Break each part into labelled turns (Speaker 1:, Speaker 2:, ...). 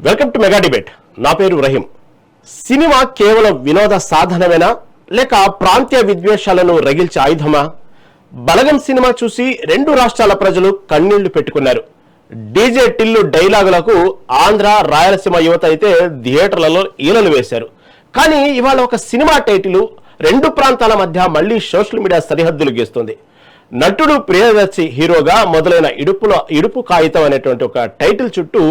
Speaker 1: Welcome to mega debate. నా పేరు Rahim. Cinema కేవలం వినోద సాధనమేనా లేక ప్రాంతీయ విద్వేషాలను రగిల్చే ఆయుధమా? బలగం సినిమా చూసి రెండు రాష్ట్రాల ప్రజలు కన్నీళ్లు పెట్టుకున్నారు. డీజే టిల్లు డైలాగులకు ఆంధ్ర రాయలసీమ యువత అయితే థియేటర్లలో ఈలలు వేశారు. కానీ ఇవాళ ఒక సినిమా టైటిల్ రెండు ప్రాంతాల మధ్య మళ్లీ సోషల్ మీడియా సరిహద్దులు గీస్తుంది. నటుడు ప్రియదర్శి హీరోగా మొదలైన ఇడుపు కాగితం అనేటువంటి ఒక టైటిల్ చుట్టూ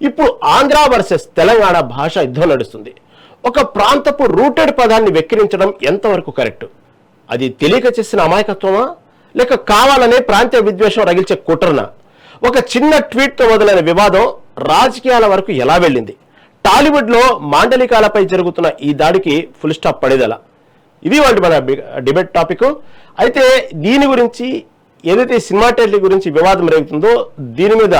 Speaker 1: ఇప్పుడు ఆంధ్ర వర్సెస్ తెలంగాణ భాష యుద్ధం నడుస్తుంది. ఒక ప్రాంతపు రూటెడ్ పదాన్ని వెక్కిరించడం ఎంతవరకు కరెక్ట్? అది తెలియక చేసిన అమాయకత్వమా లేక కావాలనే ప్రాంతీయ విద్వేషం రగిల్చే కుట్రనా? ఒక చిన్న ట్వీట్తో మొదలైన వివాదం రాజకీయాల వరకు ఎలా వెళ్ళింది? టాలీవుడ్లో మాండలికాలపై జరుగుతున్న ఈ దాడికి ఫుల్ స్టాప్ పడేదలా? ఇది వాటి మన డిబేట్ టాపిక్. అయితే దీని గురించి ఏదైతే సినిమా టైటిల్ గురించి వివాదం రేగుతుందో దీని మీద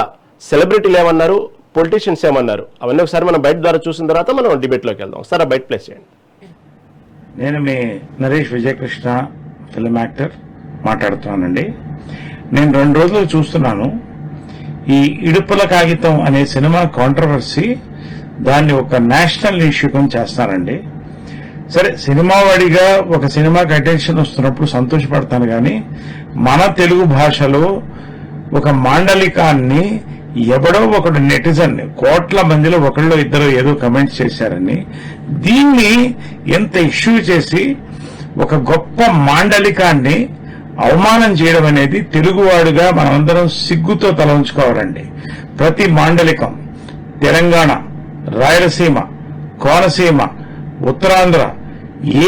Speaker 1: సెలబ్రిటీలు ఏమన్నారు, పొలిటీషియన్స్ ఏమన్నారు, అవన్నీ ఒకసారి మనం బయట ద్వారా చూసిన తర్వాత మనం డిబేట్లోకి వెళ్దాం. ఒకసారి బయట ప్లేస్ చేయండి.
Speaker 2: నేను మీ నరేష్ విజయకృష్ణ, ఫిల్మ్ యాక్టర్ మాట్లాడుతున్నానండి. నేను 2 రోజులు చూస్తున్నాను ఈ ఇడుపుల కాగితం అనే సినిమా కాంట్రవర్సీ. దాన్ని ఒక నేషనల్ ఇష్యూగా చేస్తానండి. సరే, సినిమా వాడిగా ఒక సినిమాకి అటెన్షన్ వస్తున్నప్పుడు సంతోషపడతాను, కానీ మన తెలుగు భాషలో ఒక మాండలికాన్ని ఎవడో ఒకడు నెటిజన్ కోట్ల మందిలో ఒకళ్ళు ఇద్దరు ఏదో కమెంట్స్ చేశారని దీన్ని ఎంత ఇష్యూ చేసి ఒక గొప్ప మాండలికాన్ని అవమానం చేయడం అనేది తెలుగువాడుగా మనమందరం సిగ్గుతో తల ఉంచుకోవాలండి. ప్రతి మాండలికం తెలంగాణ, రాయలసీమ, కోనసీమ, ఉత్తరాంధ్ర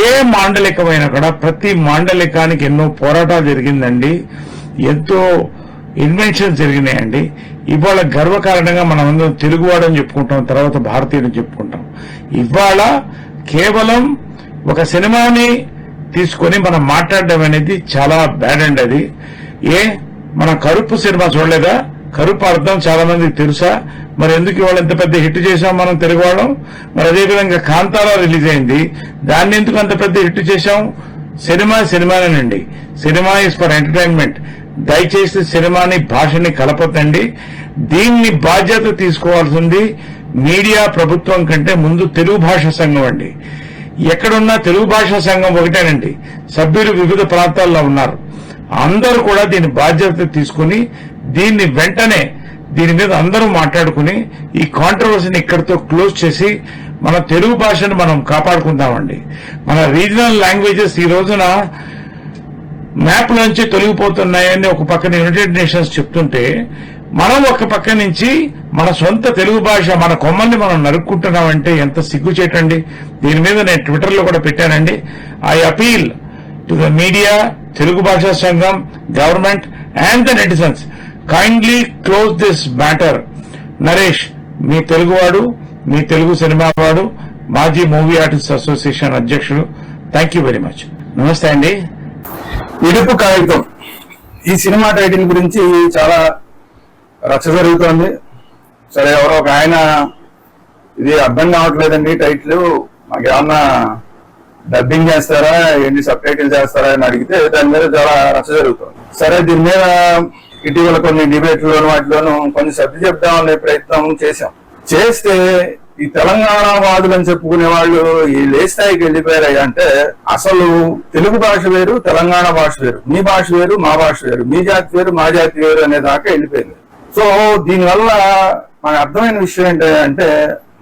Speaker 2: ఏ మాండలికమైనా కూడా ప్రతి మాండలికానికి ఎన్నో పోరాటాలు జరిగిందండి, ఎంతో ఇన్వెన్షన్స్ జరిగినాయండి. ఇవాళ గర్వకారణంగా మనం అందరం తెలుగువాడని చెప్పుకుంటాం, తర్వాత భారతీయుని చెప్పుకుంటాం. ఇవాళ కేవలం ఒక సినిమాని తీసుకొని మనం మాట్లాడడం అనేది చాలా బ్యాడ్ అండి. అది మన కరుపు సినిమా చూడలేదా? కరుపు అర్థం చాలా మందికి తెలుసా? మరి ఎందుకు ఇవాళ ఎంత పెద్ద హిట్ చేశాం మనం తెలుగువాళ్ళం? మరి అదేవిధంగా కాంతారా రిలీజ్ అయింది, దాన్ని ఎందుకు అంత పెద్ద హిట్ చేశాం? సినిమానేనండి. Cinema is for entertainment. దయచేసి సినిమాని భాషని కలపొద్దండి. దీన్ని బాధ్యత తీసుకోవాల్సింది మీడియా, ప్రభుత్వం కంటే ముందు తెలుగు భాషా సంఘం అండి. ఎక్కడున్నా తెలుగు భాషా సంఘం ఒకటేనండి. సభ్యులు వివిధ ప్రాంతాల్లో ఉన్నారు. అందరూ కూడా దీని బాధ్యత తీసుకుని దీన్ని వెంటనే దీని మీద అందరూ మాట్లాడుకుని ఈ కాంట్రవర్సీని ఇక్కడితో క్లోజ్ చేసి మన తెలుగు భాషను మనం కాపాడుకుందామండి. మన రీజనల్ లాంగ్వేజెస్ ఈ రోజున మ్యాప్ నుంచి తొలగిపోతున్నాయని ఒక పక్కన యునైటెడ్ నేషన్స్ చెప్తుంటే మనం ఒక పక్క నుంచి మన సొంత తెలుగు భాష మన కొమ్మల్ని మనం నరుక్కుంటున్నామంటే ఎంత సిగ్గుచేటండి. దీని మీద నేను ట్విట్టర్లో కూడా పెట్టానండి. I appeal to the media, Telugu భాషా సంఘం, government and the netizens, kindly close this matter. Naresh, మీ తెలుగువాడు, మీ తెలుగు సినిమా వాడు, మాజీ మూవీ ఆర్టిస్ట్ అసోసియేషన్ అధ్యక్షుడు. Thank you very much. నమస్తే అండి.
Speaker 3: ఇడుపు కాగితం ఈ సినిమా టైటిల్ గురించి చాలా రచ్చ జరుగుతోంది. సరే, ఎవరో ఒక ఆయన ఇది అర్థం కావట్లేదండి టైటిల్, మాకు ఏమన్నా డబ్బింగ్ చేస్తారా ఏంటి, సబ్ టైటిల్ చేస్తారా అని అడిగితే దాని మీద చాలా రచ్చ జరుగుతుంది. సరే, దీని మీద ఇటీవల కొన్ని డిబేట్లోను వాటిలోనూ కొన్ని సర్ది చెప్దామనే ప్రయత్నం చేస్తే ఈ తెలంగాణ వాదులు అని చెప్పుకునే వాళ్ళు ఈ లేస్థాయికి వెళ్ళిపోయారు. అంటే అసలు తెలుగు భాష వేరు, తెలంగాణ భాష వేరు, మీ భాష వేరు, మా భాష వేరు, మీ జాతి వేరు, మా జాతి వేరు అనే దాకా వెళ్ళిపోయింది. సో దీనివల్ల మనకు అర్థమైన విషయం ఏంటంటే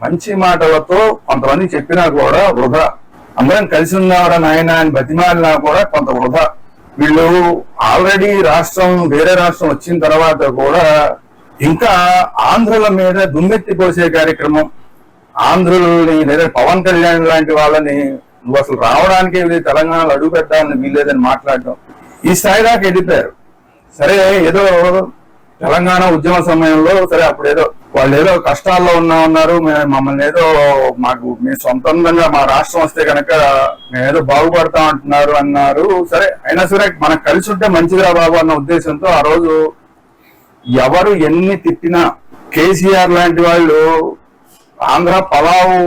Speaker 3: మంచి మాటలతో కొంతమంది చెప్పినా కూడా వృధా, అందరం కలిసి ఉన్నారా నాయన అని బతిమాలినా కూడా కొంత వృధా. వీళ్ళు ఆల్రెడీ వేరే రాష్ట్రం వచ్చిన తర్వాత కూడా ఇంకా ఆంధ్రుల మీద దుమ్మెత్తి పోసే కార్యక్రమం, ఆంధ్రులని లేదా పవన్ కళ్యాణ్ లాంటి వాళ్ళని నువ్వు అసలు రావడానికి తెలంగాణలో అడుగు పెట్టాలని వీల్లేదని మాట్లాడడం, ఈ స్థాయి దాకా వెళ్ళిపోయారు. సరే, ఏదో తెలంగాణ ఉద్యమ సమయంలో సరే అప్పుడు ఏదో వాళ్ళు ఏదో కష్టాల్లో ఉన్నారు, మమ్మల్ని ఏదో మేము సొంతంగా మా రాష్ట్రం వస్తే కనుక మేమేదో బాగుపడతాం అంటున్నారు అన్నారు. సరే, అయినా సరే మనకు కలిసి ఉంటే మంచిదిరా బాబు అన్న ఉద్దేశంతో ఆ రోజు ఎవరు ఎన్ని తిట్టినా కేసీఆర్ లాంటి వాళ్ళు ఆంధ్ర పలావు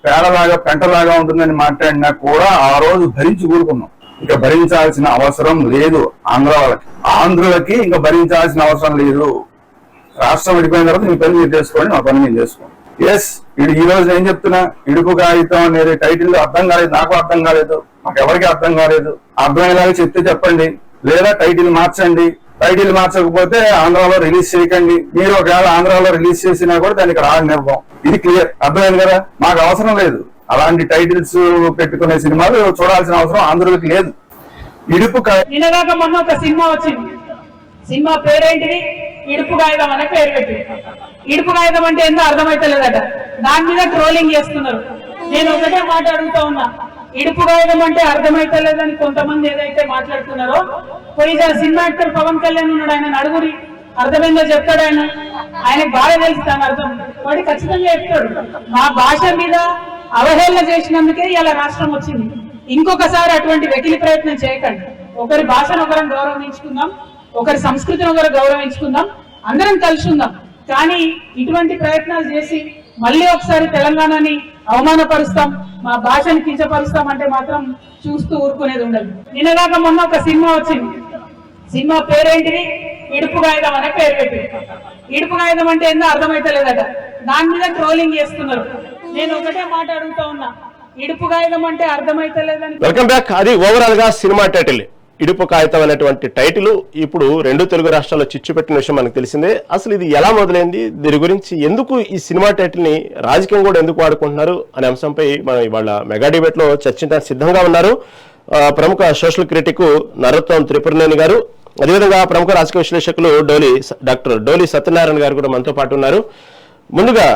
Speaker 3: పేడలాగా పెంటలాగా ఉంటుందని మాట్లాడినా కూడా ఆ రోజు భరించి కూరుకున్నాం. ఇక భరించాల్సిన అవసరం లేదు ఆంధ్రులకి ఇంకా భరించాల్సిన అవసరం లేదు. రాష్ట్రం విడిపోయిన తర్వాత మీ పని మీరు చేసుకోండి, మా పని మేము చేసుకోండి. ఎస్ ఈ రోజు నేను చెప్తున్నా, ఇడుపు కాగితం అనేది టైటిల్ అర్థం కాలేదు, నాకు అర్థం కాలేదు, మాకు ఎవరికి అర్థం కాలేదు. అర్థమయ్యేలాగా చెప్తే చెప్పండి, లేదా టైటిల్ మార్చండి. టైటిల్ మార్చకపోతే ఆంధ్రాలో రిలీజ్ చేయకండి. మీరు ఒకవేళ ఆంధ్రాలో రిలీజ్ చేసినా కూడా దానికి రానివ్వం. ఇది క్లియర్, అర్థమైంది కదా. మాకు అవసరం లేదు అలాంటి టైటిల్స్ పెట్టుకునే సినిమాలు చూడాల్సిన అవసరం ఆంధ్రులకు లేదు. ఇడుపు
Speaker 4: నిన్నగాక మొన్న ఒక సినిమా వచ్చింది. సినిమా పేరేంటిది? ఇడుపు కాగితం అనే పేరు పెట్టి. ఇడుపు కాగితం అంటే ఏందో అర్థమైతలేదట, దాని మీద ట్రోలింగ్ చేస్తున్నారు. నేను ఒకటే మాట అడుగుతా ఉన్నా, ఇడుపు కాగితం అంటే అర్థమైతలేదని కొంతమంది ఏదైతే మాట్లాడుతున్నారో, పోయి సినిమా యాక్టర్ పవన్ కళ్యాణ్ ఉన్నాడు, ఆయన అడుగురి, అర్థమైందో చెప్తాడు. ఆయనకు బాగా తెలుసు దాని అర్థం, వాడు ఖచ్చితంగా చెప్తాడు. మా భాష మీద అవహేళన చేసినందుకే ఇలా రాష్ట్రం వచ్చింది. ఇంకొకసారి అటువంటి వెకిలి ప్రయత్నం చేయకండి. ఒకరి భాషను ఒకరం గౌరవించుకుందాం, ఒకరి సంస్కృతిని ఒకరు గౌరవించుకుందాం, అందరం కలిసి ఉందాం. కానీ ఇటువంటి ప్రయత్నాలు చేసి మళ్ళీ ఒకసారి తెలంగాణని అవమానపరుస్తాం, మా భాషని కించపరుస్తాం అంటే మాత్రం చూస్తూ ఊరుకునేది ఉండదు. నిన్నగాక మొన్న ఒక సినిమా వచ్చింది. సినిమా పేరేంటిది? ఇడుపు కాగితం అనే పేరు పెట్టి. ఇడుపు కాగితం అంటే ఏందో అర్థమైతలేదట, దాని మీద ట్రోలింగ్ చేస్తున్నారు. నేను ఒకటే మాట అడుగుతా ఉన్నా, ఇడుపు కాగితం అంటే అర్థమైతలేదని.
Speaker 1: Welcome back. అది ఓవరాల్ గా సినిమా టైటిల్ ఇడుపు కాగితం అనేటువంటి టైటిల్ ఇప్పుడు రెండు తెలుగు రాష్ట్రాల్లో చిచ్చు పెట్టిన విషయం మనకు తెలిసిందే. అసలు ఇది ఎలా మొదలైంది, దీని గురించి ఎందుకు ఈ సినిమా టైటిల్ ని రాజకీయం కూడా ఎందుకు వాడుకుంటున్నారు అనే అంశంపై మనం ఇవాళ మెగా డిబేట్ లో చర్చించడానికి సిద్ధంగా ఉన్నారు ప్రముఖ సోషల్ క్రిటిక్ నరోత్తం త్రిపురనేని గారు, అదేవిధంగా ప్రముఖ రాజకీయ విశ్లేషకులు డాక్టర్ డోలి సత్యనారాయణ గారు కూడా మనతో పాటు ఉన్నారు. ముందుగా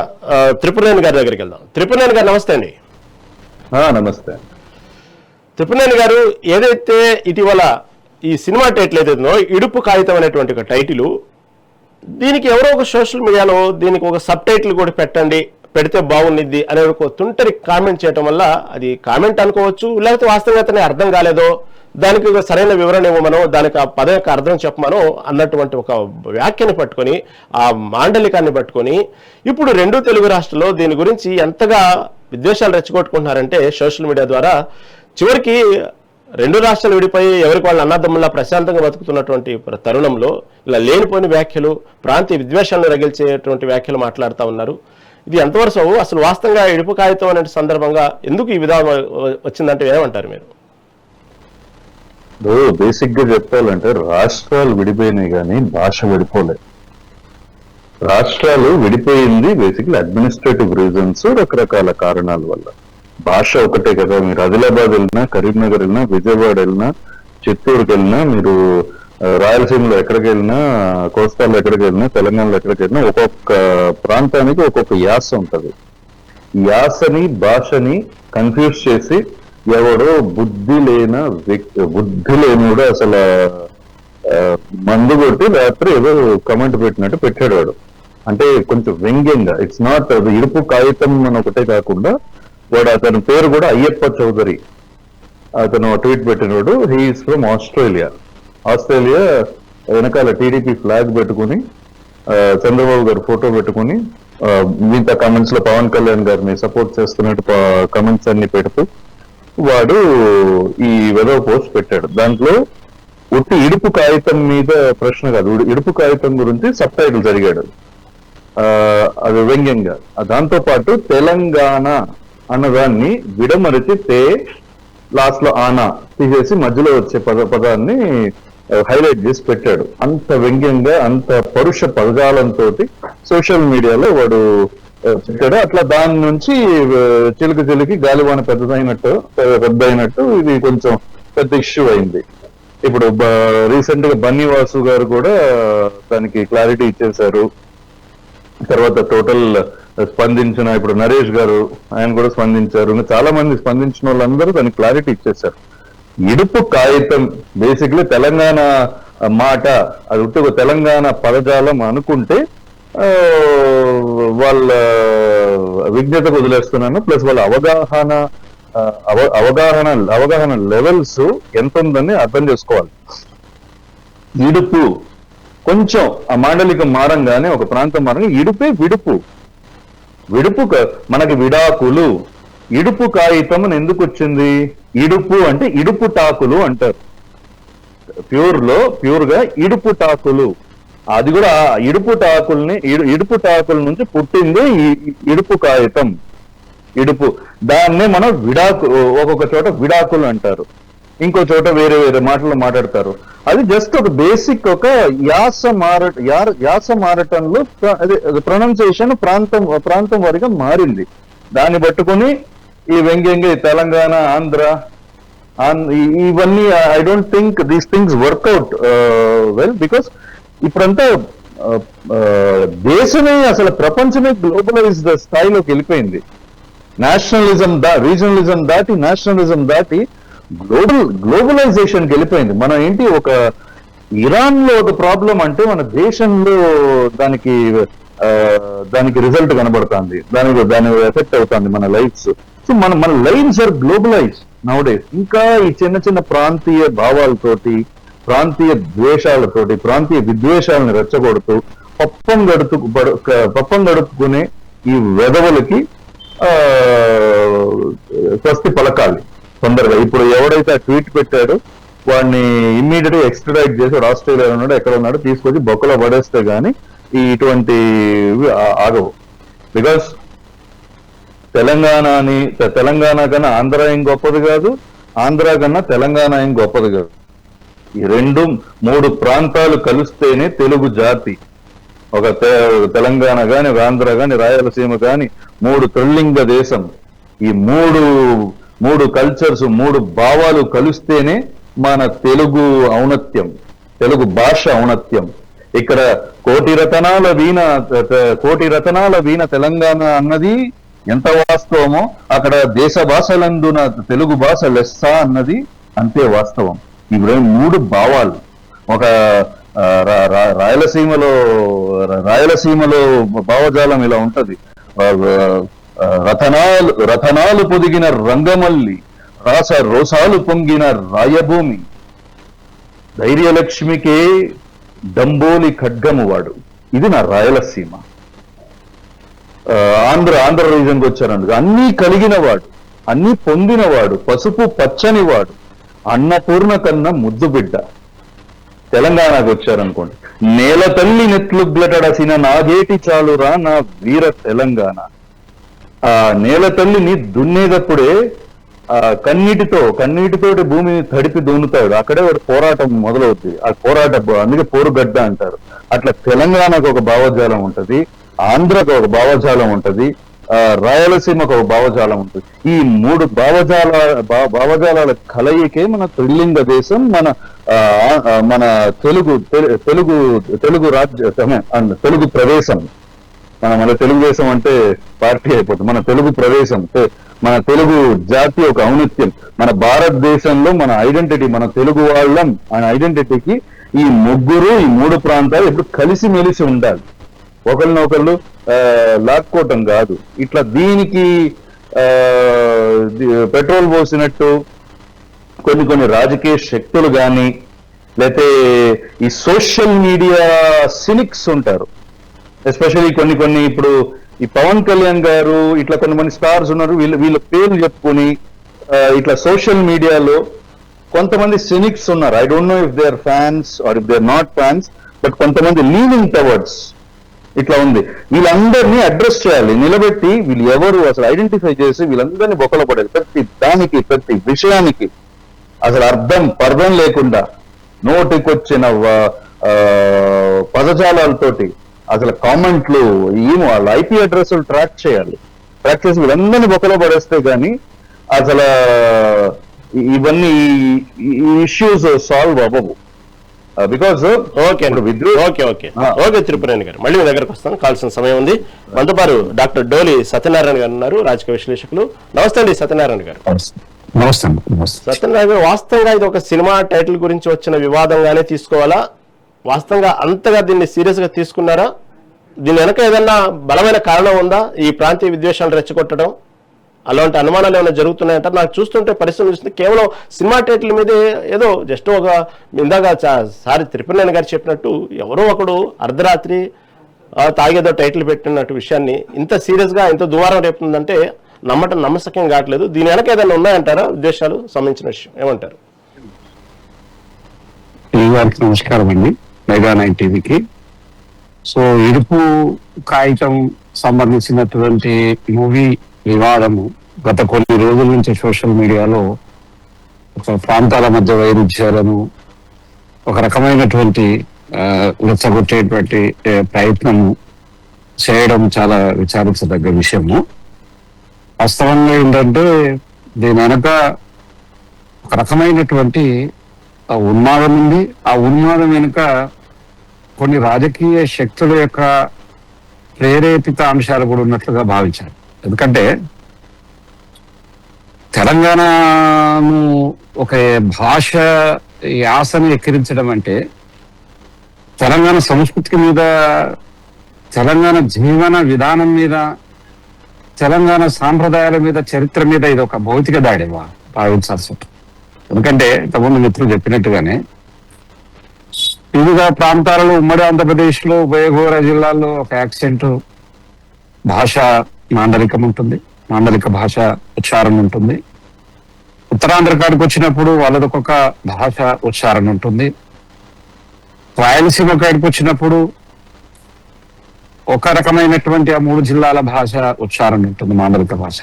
Speaker 1: త్రిపురనేని గారి దగ్గరికి వెళ్దాం. త్రిపురనేని గారు నమస్తే అండి.
Speaker 5: నమస్తే.
Speaker 1: త్రిపురనేని గారు, ఏదైతే ఇటీవల ఈ సినిమా టైటిల్ ఏదైతుందో ఇడుపు కాగితం అనేటువంటి ఒక టైటిల్, దీనికి ఎవరో ఒక సోషల్ మీడియాలో దీనికి ఒక సబ్ టైటిల్ కూడా పెడితే బాగుండిద్ది అనే ఒక తుంటరి కామెంట్ చేయడం వల్ల అది కామెంట్ అనుకోవచ్చు, లేకపోతే వాస్తవంగా అర్థం కాలేదో దానికి ఒక సరైన వివరణ ఇవ్వమనో, దానికి ఆ పదం యొక్క అర్థం చెప్పమనో అన్నటువంటి ఒక వ్యాఖ్యని పట్టుకొని, ఆ మాండలికాన్ని పట్టుకొని ఇప్పుడు రెండు తెలుగు రాష్ట్రాల్లో దీని గురించి ఎంతగా విద్వేషాలు రెచ్చగొట్టుకుంటున్నారంటే సోషల్ మీడియా ద్వారా, చివరికి రెండు రాష్ట్రాలు విడిపోయి ఎవరికి వాళ్ళు అన్నదమ్ములా ప్రశాంతంగా బతుకుతున్నటువంటి తరుణంలో ఇలా లేనిపోయిన వ్యాఖ్యలు, ప్రాంతీయ విద్వేషాలను రగిల్చేటువంటి వ్యాఖ్యలు మాట్లాడుతూ ఉన్నారు. ఇది ఎంతవరకు అసలు వాస్తవంగా ఇడుపు కాగితం అనే సందర్భంగా ఎందుకు ఈ విధానం వచ్చిందంటే ఏమంటారు మీరు?
Speaker 5: బేసిక్ గా చెప్పాలంటే రాష్ట్రాలు విడిపోయినాయి కానీ భాష విడిపోలేదు. రాష్ట్రాలు విడిపోయింది బేసిక్లీ అడ్మినిస్ట్రేటివ్ రీజన్స్, రకరకాల కారణాల వల్ల. భాష ఒకటే కదా. మీరు ఆదిలాబాద్ వెళ్ళినా, కరీంనగర్ వెళ్ళినా, విజయవాడ వెళ్ళినా, చిత్తూరుకి వెళ్ళినా, మీరు రాయలసీమలో ఎక్కడికి వెళ్ళినా, కోస్తాల్లో ఎక్కడికి వెళ్ళినా, తెలంగాణలో ఎక్కడికి వెళ్ళినా ఒక్కొక్క ప్రాంతానికి ఒక్కొక్క యాస ఉంటది. యాసని భాషని కన్ఫ్యూజ్ చేసి ఎవడో బుద్ధి లేనుడు అసలు మందు కొట్టి రాత్రి ఏదో కమెంట్ పెట్టినట్టు పెట్టాడు వాడు. అంటే కొంచెం వ్యంగ్యంగా, ఇట్స్ నాట్ ఇడుపు కాగితం అని ఒకటే కాకుండా వాడు అతని పేరు కూడా అయ్యప్ప చౌదరి, అతను ట్వీట్ పెట్టినవాడు. హీఈస్ ఫ్రమ్ ఆస్ట్రేలియా వెనకాల టీడీపీ ఫ్లాగ్ పెట్టుకుని, చంద్రబాబు గారు ఫోటో పెట్టుకుని, మిగతా కమెంట్స్ లో పవన్ కళ్యాణ్ గారిని సపోర్ట్ చేస్తున్నట్టు కమెంట్స్ అన్ని పెడుతూ వాడు ఈ వెదవ పోస్ట్ పెట్టాడు. దాంట్లో ఉట్టి ఇడుపు కాగితం మీద ప్రశ్న కాదు, ఇడుపు కాగితం గురించి సబ్ టైటిల్ జరిగాడు అది వ్యంగ్యంగా. దాంతో పాటు తెలంగాణ అన్నదాన్ని విడమరిచి లాస్ట్ లో ఆనా తీసేసి మధ్యలో వచ్చే పదాన్ని హైలైట్ చేసి పెట్టాడు. అంత వ్యంగ్యంగా, అంత పరుష పదజాలంతో సోషల్ మీడియాలో వాడు పెట్టాడు. అట్లా దాని నుంచి చిలికి గాలివాన పెద్దయినట్టు ఇది కొంచెం పెద్ద ఇష్యూ అయింది. ఇప్పుడు రీసెంట్ గా బన్నీవాసు గారు కూడా దానికి క్లారిటీ ఇచ్చేశారు. తర్వాత టోటల్ స్పందించిన ఇప్పుడు నరేష్ గారు ఆయన కూడా స్పందించారు. చాలా మంది స్పందించిన వాళ్ళందరూ దానికి క్లారిటీ ఇచ్చేశారు. ఇడుపు కాగితం బేసిక్లీ తెలంగాణ మాట, అది ఉట్టి ఒక తెలంగాణ పదజాలం అనుకుంటే వాళ్ళ విజ్ఞతకు వదిలేస్తున్నాను. ప్లస్ వాళ్ళ అవగాహన లెవెల్స్ ఎంత ఉందని అర్థం చేసుకోవాలి. ఇడుపు కొంచెం ఆ మాండలికం మారంగానే, ఒక ప్రాంతం మారంగా ఇడుపే విడుపు మనకి విడాకులు. ఇడుపు కాగితం అని ఎందుకు వచ్చింది? ఇడుపు అంటే ఇడుపు టాకులు అంటారు. ప్యూర్ గా ఇడుపు టాకులు. అది కూడా ఇడుపు టాకుల నుంచి పుట్టింది ఈ ఇడుపు కాగితం. ఇడుపు దాన్నే మనం ఒక్కొక్క చోట విడాకులు అంటారు, ఇంకో చోట వేరే వేరే మాటలు మాట్లాడతారు. అది జస్ట్ ఒక బేసిక్ ఒక యాస మారటంలో ప్రొనౌన్సియేషన్ ప్రాంతం వారిగా మారింది. దాన్ని పట్టుకొని ఈ వ్యంగ్యంగా తెలంగాణ, ఆంధ్ర ఇవన్నీ I don't think these things work out well, because ఇప్పుడంతా దేశమే అసలు ప్రపంచమే గ్లోబలైజ్డ్ స్థాయిలోకి వెళ్ళిపోయింది. రీజనలిజం దాటి నేషనలిజం దాటి గ్లోబలైజేషన్కి వెళ్ళిపోయింది. మనం ఏంటి ఒక ఇరాన్ లో ఒక ప్రాబ్లం అంటే మన దేశంలో దానికి రిజల్ట్ కనబడుతుంది, దాని ఎఫెక్ట్ అవుతుంది మన లైఫ్స్. సో మన లైఫ్స్ ఆర్ గ్లోబలైజ్ నౌడేస్. ఇంకా ఈ చిన్న చిన్న ప్రాంతీయ భావాలతోటి, ప్రాంతీయ ద్వేషాలతోటి, ప్రాంతీయ విద్వేషాలను రెచ్చగొడుతూ పప్పం గడుపుకునే ఈ వెధవలకి స్వస్తి పలకాలి తొందరగా. ఇప్పుడు ఎవడైతే ఆ ట్వీట్ పెట్టాడో వాడిని ఇమ్మీడియట్ గా ఎక్స్ట్రాడైట్ చేసి ఆస్ట్రేలియాలో ఉన్నాడు, ఎక్కడ ఉన్నాడు, తీసుకొచ్చి బొక్కలో పడేస్తే గానీ ఇటువంటి ఆగవు. బికాస్ తెలంగాణ కన్నా ఆంధ్ర ఏం గొప్పది కాదు, ఆంధ్ర కన్నా తెలంగాణ ఏం గొప్పది కాదు. ఈ 2-3 ప్రాంతాలు కలిస్తేనే తెలుగు జాతి. ఒక తెలంగాణ గాని, ఆంధ్ర గాని, రాయలసీమ గాని 3 త్రిలింగ దేశం. ఈ మూడు కల్చర్స్, 3 భావాలు కలిస్తేనే మన తెలుగు ఔన్నత్యం, తెలుగు భాష ఔన్నత్యం. ఇక్కడ కోటి రతనాల వీణ తెలంగాణ అన్నది ఎంత వాస్తవమో, అక్కడ దేశ భాషలందున తెలుగు భాష లెస్స అన్నది అంతే వాస్తవం. ఇవి 3 భావాలు. ఒక రాయలసీమలో భావజాలం ఇలా ఉంటది. రతనాలు పొదిగిన రంగమల్లి, రోసాలు పొంగిన రాయభూమి, ధైర్యలక్ష్మికే డంబోలి ఖడ్గము వాడు. ఇది నా రాయలసీమ. ఆంధ్ర రీజన్కి వచ్చారందుకు అన్నీ కలిగిన వాడు, అన్నీ పొందినవాడు, పసుపు పచ్చని వాడు, అన్నపూర్ణ కన్నా ముద్దు బిడ్డ. తెలంగాణకు వచ్చారనుకోండి, నేల తల్లి నెట్లుగ్లటడసిన నాగేటి చాలురా నా వీర తెలంగాణ. ఆ నేల తల్లిని దున్నేటప్పుడే కన్నీటితోటి భూమిని తడిపి దున్నుతాడు. అక్కడే వాడు పోరాటం మొదలవుతుంది. ఆ అందుకే పోరుగడ్డ అంటారు. అట్లా తెలంగాణకు ఒక భావజాలం ఉంటది, ఆంధ్రకు ఒక భావజాలం ఉంటది, రాయలసీమకు ఒక భావజాలం ఉంటుంది. ఈ 3 భావజాలాల కలయికే మన త్రిలింగ దేశం, మన తెలుగు తెలుగు ప్రదేశం. మన తెలుగుదేశం అంటే పార్టీ అయిపోతుంది. మన తెలుగు ప్రదేశం, మన తెలుగు జాతి ఒక ఔన్నత్యం. మన భారతదేశంలో మన ఐడెంటిటీ, మన తెలుగు వాళ్ళం అనే ఐడెంటిటీకి ఈ 3 ప్రాంతాలు ఎప్పుడు కలిసిమెలిసి ఉండాలి. ఒకరినొకళ్ళు లాక్కోవటం కాదు. ఇట్లా దీనికి పెట్రోల్ పోసినట్టు కొన్ని రాజకీయ శక్తులు కానీ, లేకపోతే ఈ సోషల్ మీడియా సినిక్స్ ఉంటారు. ఎస్పెషల్లీ కొన్ని ఇప్పుడు ఈ పవన్ కళ్యాణ్ గారు, ఇట్లా కొంతమంది స్టార్స్ ఉన్నారు. వీళ్ళ పేర్లు చెప్పుకొని ఇట్లా సోషల్ మీడియాలో కొంతమంది సినిక్స్ ఉన్నారు. I don't know if they are fans or if they are not fans, but కొంతమంది లీనింగ్ టువర్డ్స్ ఇట్లా ఉంది. వీళ్ళందరినీ అడ్రస్ చేయాలి, నిలబెట్టి వీళ్ళు ఎవరు అసలు ఐడెంటిఫై చేసి వీళ్ళందరినీ బొక్కలో పడేది. ప్రతి విషయానికి అసలు పర్థం లేకుండా నోటికొచ్చిన పదజాలాలతోటి అసలు కామెంట్లు వాళ్ళ ఐపీ అడ్రస్లు ట్రాక్ చేయాలి. ట్రాక్ చేసి వీళ్ళందరినీ బొక్కలో పడేస్తే గానీ అసలు ఇవన్నీ ఇష్యూస్ సాల్వ్ అవ్వవు. బికాస్
Speaker 1: ఓకే తిరుపతి గారు, మళ్ళీ మీ దగ్గరకు వస్తాను. కావాల్సిన సమయం ఉంది. మనతో పాటు డాక్టర్ డోలి సత్యనారాయణ గారు ఉన్నారు, రాజకీయ విశ్లేషకులు. నమస్తే అండి సత్యనారాయణ గారు.
Speaker 6: నమస్తే.
Speaker 1: సత్యనారాయణ గారు, వాస్తవంగా ఇది ఒక సినిమా టైటిల్ గురించి వచ్చిన వివాదంగానే తీసుకోవాలా? వాస్తవంగా అంతగా దీన్ని సీరియస్ గా తీసుకున్నారా? దీని వెనక ఏదన్నా బలమైన కారణం ఉందా? ఈ ప్రాంతీయ విద్వేషాలు రెచ్చగొట్టడం అలాంటి అనుమానాలు ఏమైనా జరుగుతున్నాయంటారు? నాకు చూస్తుంటే పరిస్థితి చూస్తుంది కేవలం సినిమా టైటిల్ మీదే ఏదో జస్ట్ ఒక ఇందాక సారి తిరుపతి గారు చెప్పినట్టు ఎవరో ఒకడు అర్ధరాత్రి తాగేదో టైటిల్ పెట్టినట్టు విషయాన్ని ఇంత సీరియస్ గా ఇంత దుమారం రేపుతుందంటే నమ్మశక్యం కావట్లేదు. దీని వెనక ఏదైనా ఉన్నాయంటారా ఉద్దేశాలు సంబంధించిన విషయం? ఏమంటారు?
Speaker 6: వారికి నమస్కారం అండి, మెగా 9 టీవీకి. సో ఇడుపు కాగితం సంబంధించినటువంటి మూవీ వివాదము గత కొన్ని రోజుల నుంచి సోషల్ మీడియాలో ఒక ప్రాంతాల మధ్య వైరుధ్యాలను ఒక రకమైనటువంటి రెచ్చగొట్టేటువంటి ప్రయత్నము చేయడం చాలా విచారించదగ్గ విషయము. వాస్తవంగా ఏంటంటే దీని వెనక ఒక రకమైనటువంటి ఉన్మాదం ఉంది. ఆ ఉన్మాదం వెనుక కొన్ని రాజకీయ శక్తుల యొక్క ప్రేరేపిత అంశాలు కూడా ఉన్నట్లుగా భావించారు. ఎందుకంటే తెలంగాణను ఒక భాష యాసను ఎక్కిరించడం అంటే తెలంగాణ సంస్కృతి మీద, తెలంగాణ జీవన విధానం మీద, తెలంగాణ సాంప్రదాయాల మీద, చరిత్ర మీద ఇది ఒక భౌతిక దాడి భావించాల్సి ఉంటుంది. ఎందుకంటే ఇంతకుముందు మిత్రులు చెప్పినట్టుగానే వివిధ ప్రాంతాలలో ఉమ్మడి ఆంధ్రప్రదేశ్ లో ఉభయ గోదావరి జిల్లాల్లో ఒక యాక్సెంట్ భాష మాండలికం ఉంటుంది, మాండలిక భాష ఉచ్చారణ ఉంటుంది. ఉత్తరాంధ్ర కాడికి వచ్చినప్పుడు వాళ్ళదొక భాష ఉచ్చారణ ఉంటుంది. రాయలసీమ కాడికి వచ్చినప్పుడు ఒక రకమైనటువంటి ఆ 3 జిల్లాల భాష ఉచ్చారణ ఉంటుంది, మాండలిక భాష.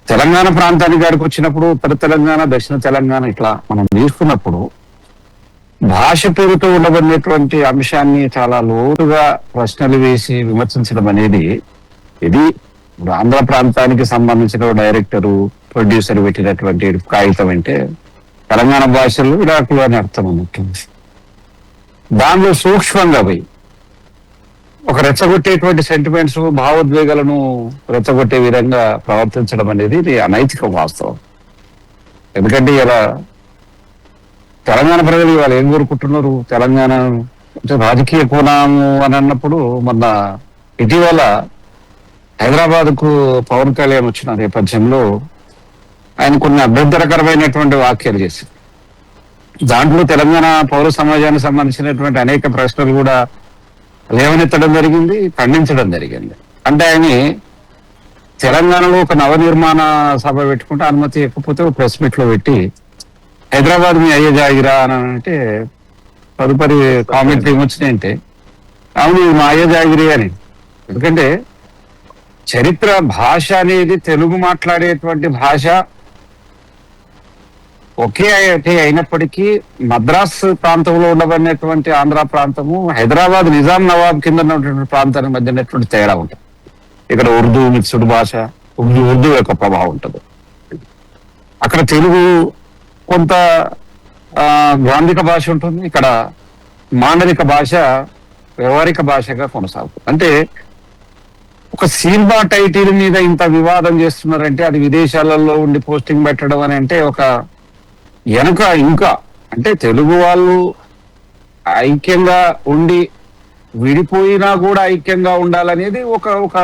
Speaker 6: తెలంగాణ ప్రాంతానికి కాడికి వచ్చినప్పుడు ఉత్తర తెలంగాణ, దక్షిణ తెలంగాణ ఇట్లా మనం తీసుకున్నప్పుడు భాష పేరుతో ఉండబడినటువంటి అంశాన్ని చాలా లోతుగా ప్రశ్నలు వేసి విమర్శించడం అనేది ఇది ఆంధ్ర ప్రాంతానికి సంబంధించిన డైరెక్టరు, ప్రొడ్యూసర్ పెట్టినటువంటి కాగితం అంటే తెలంగాణ భాషలో విడాకులు అని అర్థం ఉంటుంది. దానిలో సూక్ష్మంగా పోయి ఒక రెచ్చగొట్టేటువంటి సెంటిమెంట్స్, భావోద్వేగాలను రెచ్చగొట్టే విధంగా ప్రవర్తించడం అనేది ఇది అనైతిక వాస్తవం. ఎందుకంటే ఇలా తెలంగాణ ప్రజలు ఇవాళ ఏం కోరుకుంటున్నారు? తెలంగాణ అంటే రాజకీయ కోణము అని అన్నప్పుడు మొన్న ఇటీవల హైదరాబాద్ కు పవన్ కళ్యాణ్ వచ్చిన నేపథ్యంలో ఆయన కొన్ని అభ్యంతరకరమైనటువంటి వ్యాఖ్యలు చేశారు. దాంట్లో తెలంగాణ పౌర సమాజానికి సంబంధించినటువంటి అనేక ప్రశ్నలు కూడా లేవనెత్తడం జరిగింది, ఖండించడం జరిగింది. అంటే ఆయన తెలంగాణలో ఒక నవనిర్మాణ సభ పెట్టుకుంటే అనుమతి ఇవ్వకపోతే ఒక ప్రెస్ మీట్ లో పెట్టి హైదరాబాద్ మీ అయ్యే జాగిరా అని అంటే తదుపరి కామెంట్లు ఏమొచ్చినాయంటే అవును మా అయ్యే జాగిరి అని. ఎందుకంటే చరిత్ర భాష అనేది తెలుగు మాట్లాడేటువంటి భాష ఒకే అయినప్పటికీ మద్రాస్ ప్రాంతంలో ఉండబడినటువంటి ఆంధ్ర ప్రాంతము హైదరాబాద్ నిజాం నవాబ్ కింద ఉన్నటువంటి ప్రాంతానికి మధ్య ఉన్నటువంటి తేడా ఉంటుంది. ఇక్కడ ఉర్దూ మిక్స్డ్ భాష, ఉర్దూ యొక్క ప్రభావం ఉంటుంది. అక్కడ తెలుగు కొంత గ్రాంధిక భాష ఉంటుంది, ఇక్కడ మాండలిక భాష వ్యవహారిక భాషగా కొనసాగుతుంది. అంటే ఒక సినిమా టైటిల్ మీద ఇంత వివాదం చేస్తున్నారంటే అది విదేశాలలో ఉండి పోస్టింగ్ పెట్టడం అని అంటే ఒక వెనక ఇంకా అంటే తెలుగు వాళ్ళు ఐక్యంగా ఉండి విడిపోయినా కూడా ఐక్యంగా ఉండాలనేది ఒక ఒక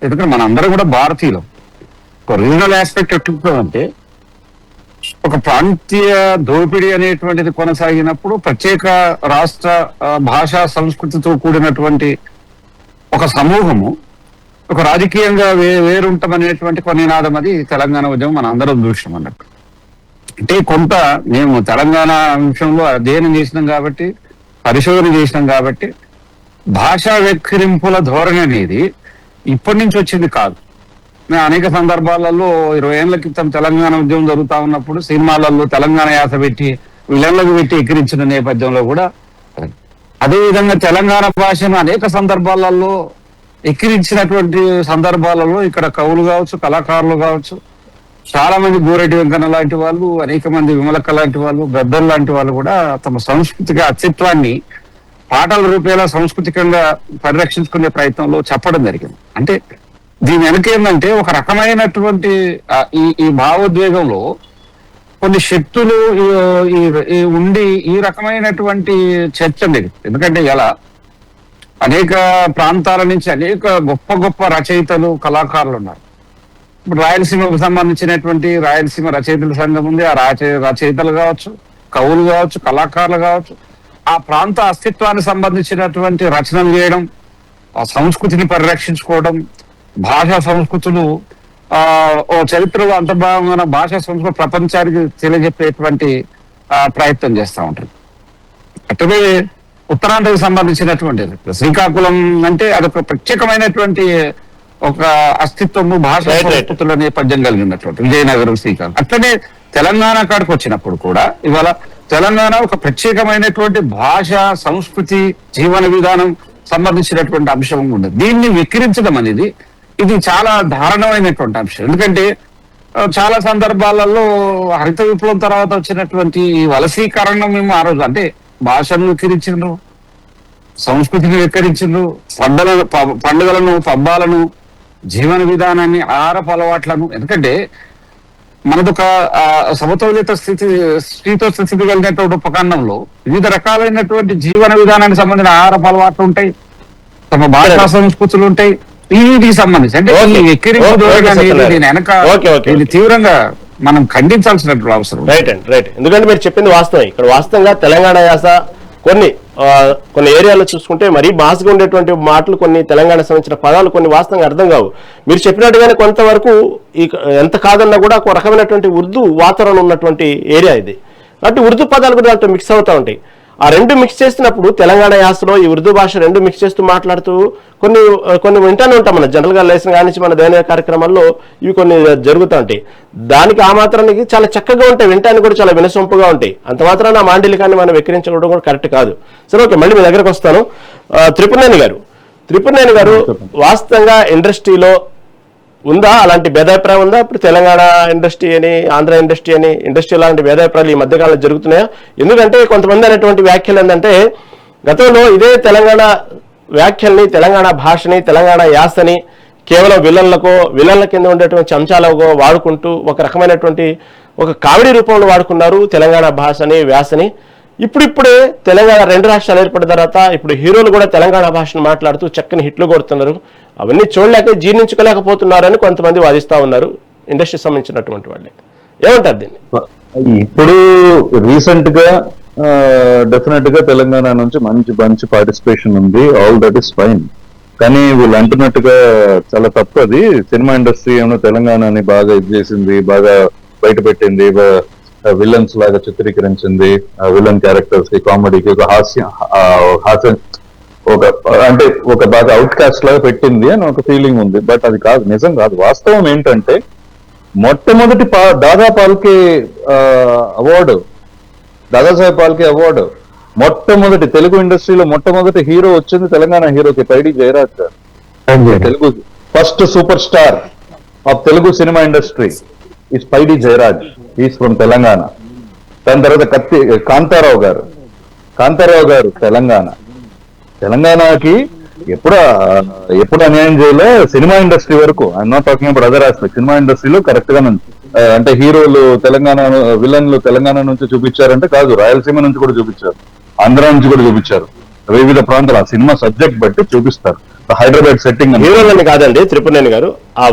Speaker 6: ఎందుకంటే మనందరం కూడా భారతీయులం. ఒక రీజనల్ ఆస్పెక్ట్ ఎట్లుంటుందంటే ఒక ప్రాంతీయ దోపిడీ అనేటువంటిది కొనసాగినప్పుడు ప్రత్యేక రాష్ట్ర భాషా సంస్కృతితో కూడినటువంటి ఒక సమూహము ఒక రాజకీయంగా వేరుంటాం అనేటువంటి ఒక నినాదం అది తెలంగాణ ఉద్యమం మన అందరం చూసాం అన్నట్టు. అంటే కొంత మేము తెలంగాణ అంశంలో అధ్యయనం చేసినాం కాబట్టి, పరిశోధన చేసినాం కాబట్టి భాషా వెక్కిరింపుల ధోరణి అనేది ఇప్పటి నుంచి వచ్చింది కాదు. మేము అనేక సందర్భాలలో 20 ఏళ్ల క్రితం తెలంగాణ ఉద్యమం జరుగుతా ఉన్నప్పుడు సినిమాలలో తెలంగాణ యాస పెట్టి విలన్లకు పెట్టి ఎక్కిరించిన నేపథ్యంలో కూడా అదేవిధంగా తెలంగాణ భాషను అనేక సందర్భాలలో ఎక్కిరించినటువంటి సందర్భాలలో ఇక్కడ కవులు కావచ్చు, కళాకారులు కావచ్చు, చాలా మంది గోరెడ్డి వెంకన్న లాంటి వాళ్ళు, అనేక మంది విమలక్క లాంటి వాళ్ళు, గద్దర్ లాంటి వాళ్ళు కూడా తమ సాంస్కృతిక అస్తిత్వాన్ని పాటల రూపేలా సాంస్కృతికంగా పరిరక్షించుకునే ప్రయత్నంలో చెప్పడం జరిగింది. అంటే దీని వెనక ఏంటంటే ఒక రకమైనటువంటి ఈ భావోద్వేగంలో కొన్ని శక్తులు ఉండి ఈ రకమైనటువంటి చర్చ లేదు. ఎందుకంటే ఎలా అనేక ప్రాంతాల నుంచి అనేక గొప్ప గొప్ప రచయితలు, కళాకారులు ఉన్నారు. ఇప్పుడు రాయలసీమకు సంబంధించినటువంటి రాయలసీమ రచయితల సంఘం ఉంది. ఆ రచయితలు కావచ్చు, కవులు కావచ్చు, కళాకారులు కావచ్చు, ఆ ప్రాంత అస్తిత్వానికి సంబంధించినటువంటి రచనలు చేయడం, ఆ సంస్కృతిని పరిరక్షించుకోవడం, భాషా సంస్కృతులు ఓ చరిత్రలో అంతర్భాగమైన భాషా సంస్కృతి ప్రపంచానికి తెలియజెప్పేటువంటి ప్రయత్నం చేస్తూ ఉంటారు. అట్లనే ఉత్తరాంధ్రకు సంబంధించినటువంటిది. శ్రీకాకుళం అంటే అదొక ప్రత్యేకమైనటువంటి ఒక అస్తిత్వము, భాష, సంస్కృతుల నేపథ్యం కలిగినటువంటి విజయనగరం, శ్రీకాకుళం. అట్లనే తెలంగాణ కాడికి వచ్చినప్పుడు కూడా ఇవాళ తెలంగాణ ఒక ప్రత్యేకమైనటువంటి భాష, సంస్కృతి, జీవన విధానం సంబంధించినటువంటి అంశం ఉండదు. దీన్ని విక్రించడం అనేది ఇది చాలా దారుణమైనటువంటి అంశం. ఎందుకంటే చాలా సందర్భాలలో హరిత విప్లవం తర్వాత వచ్చినటువంటి వలసీకరణ మేము ఆ రోజు అంటే భాషను వికరించిండ్రు, సంస్కృతిని వికరించిండ్రు, పండుగలను, పబ్బాలను, జీవన విధానాన్ని, ఆహారపు అలవాట్లను. ఎందుకంటే మనదొక సమతౌలిత స్థితి కలిగినటువంటి ఉపఖండంలో వివిధ రకాలైనటువంటి జీవన విధానానికి సంబంధించిన ఆహారపు అలవాట్లు ఉంటాయి, తమ భాషా సంస్కృతులు ఉంటాయి. వీటికి సంబంధించి అంటే దీని వెనక ఇది తీవ్రంగా మనం ఖండించాల్సినటువంటి అవసరం.
Speaker 1: రైట్ అండి, రైట్. ఎందుకంటే మీరు చెప్పింది వాస్తవం. ఇక్కడ వాస్తవంగా తెలంగాణ యాస కొన్ని ఏరియాలో చూసుకుంటే మరీ భాషగా ఉండేటువంటి మాటలు, కొన్ని తెలంగాణ సంబంధించిన పదాలు కొన్ని వాస్తవంగా అర్థం కావు. మీరు చెప్పినట్టుగానే కొంతవరకు ఎంత కాదన్నా కూడా ఒక రకమైనటువంటి ఉర్దూ వాతావరణం ఉన్నటువంటి ఏరియా ఇది. కాబట్టి ఉర్దూ పదాలు కూడా దాంట్లో మిక్స్ అవుతూ ఉంటాయి. ఆ రెండు మిక్స్ చేస్తున్నప్పుడు తెలంగాణ యాసలో ఈ ఉర్దూ భాష రెండు మిక్స్ చేస్తూ మాట్లాడుతూ కొన్ని వింటానే ఉంటాం. మన జనరల్గా లేసిన కానించి మన దైనిక కార్యక్రమాల్లో ఇవి కొన్ని జరుగుతూ ఉంటాయి. దానికి ఆ మాత్రానికి చాలా చక్కగా ఉంటాయి, వింటానికి కూడా చాలా వినసొంపుగా ఉంటాయి. అంత మాత్రాన మాండలికాన్ని మనం వెక్కిరించడం కూడా కరెక్ట్ కాదు. సరే, ఓకే, మళ్ళీ మీ దగ్గరకు వస్తాను. త్రిపురనేని గారు వాస్తవంగా ఇండస్ట్రీలో ఉందా అలాంటి భేదాభిప్రాయం ఉందా? ఇప్పుడు తెలంగాణ ఇండస్ట్రీ అని, ఆంధ్ర ఇండస్ట్రీ అని, ఇండస్ట్రీ లాంటి భేదాభిప్రాయాలు ఈ మధ్యకాలంలో జరుగుతున్నాయా? ఎందుకంటే కొంతమంది అనేటువంటి వ్యాఖ్యలు ఏంటంటే గతంలో ఇదే తెలంగాణ వ్యాఖ్యల్ని, తెలంగాణ భాషని, తెలంగాణ యాసని కేవలం విలన్ల కింద ఉండేటువంటి చంచాలకో వాడుకుంటూ ఒక రకమైనటువంటి ఒక కామెడీ రూపంలో వాడుకున్నారు తెలంగాణ భాషని, వ్యాసని. ఇప్పుడిప్పుడే తెలంగాణ రెండు రాష్ట్రాలు ఏర్పడిన తర్వాత ఇప్పుడు హీరోలు కూడా తెలంగాణ భాషను మాట్లాడుతూ చక్కని హిట్లు కొడుతున్నారు. అవన్నీ చూడలేక జీర్ణించుకోలేకపోతున్నారని కొంతమంది వాదిస్తూ ఉన్నారు, ఇండస్ట్రీకి సంబంధించినటువంటి వాళ్ళే. ఏమంటారు దీన్ని?
Speaker 5: ఇప్పుడు రీసెంట్ గా డెఫినెట్ గా తెలంగాణ నుంచి మంచి పార్టిసిపేషన్ ఉంది, ఆల్ దట్ ఈస్ ఫైన్. కానీ వీళ్ళు అంటున్నట్టుగా చాలా తప్పు అది. సినిమా ఇండస్ట్రీ ఏమో తెలంగాణని బాగా ఇది చేసింది, బాగా బయట పెట్టింది, విలన్స్ లాగా చిత్రీకరించింది, విలన్ క్యారెక్టర్స్ కి, కామెడీకి ఒక హాస్యం ఒక బాగా అవుట్ కాస్ట్ లాగా పెట్టింది అని ఒక ఫీలింగ్ ఉంది. బట్ అది కాదు, నిజం కాదు. వాస్తవం ఏంటంటే మొట్టమొదటి దాదాపాల్కే అవార్డు మొట్టమొదటి తెలుగు ఇండస్ట్రీలో మొట్టమొదటి హీరో వచ్చింది తెలంగాణ హీరోకి, పైడి జయరాజ్ గారు. Telugu first super star of Telugu cinema industry is Paidi Jayaraj, is from Telangana. దాని తర్వాత కాంతారావు గారు తెలంగాణకి ఎప్పుడు అన్యాయం చేయలే. సినిమా ఇండస్ట్రీ వరకు, I'm not talking about other aspect, cinema ఇండస్ట్రీలో కరెక్ట్ గా అంటే హీరోలు విలన్లు తెలంగాణ నుంచి చూపించారంటే కాదు, రాయలసీమ నుంచి కూడా చూపించారు, ఆంధ్ర నుంచి కూడా చూపించారు, వివిధ ప్రాంతాలు ఆ సినిమా సబ్జెక్ట్ బట్టి చూపిస్తారు. హైదరాబాద్ సెట్టింగ్
Speaker 1: హీరోలని కాదండి త్రిపురనేని గారు, ఆ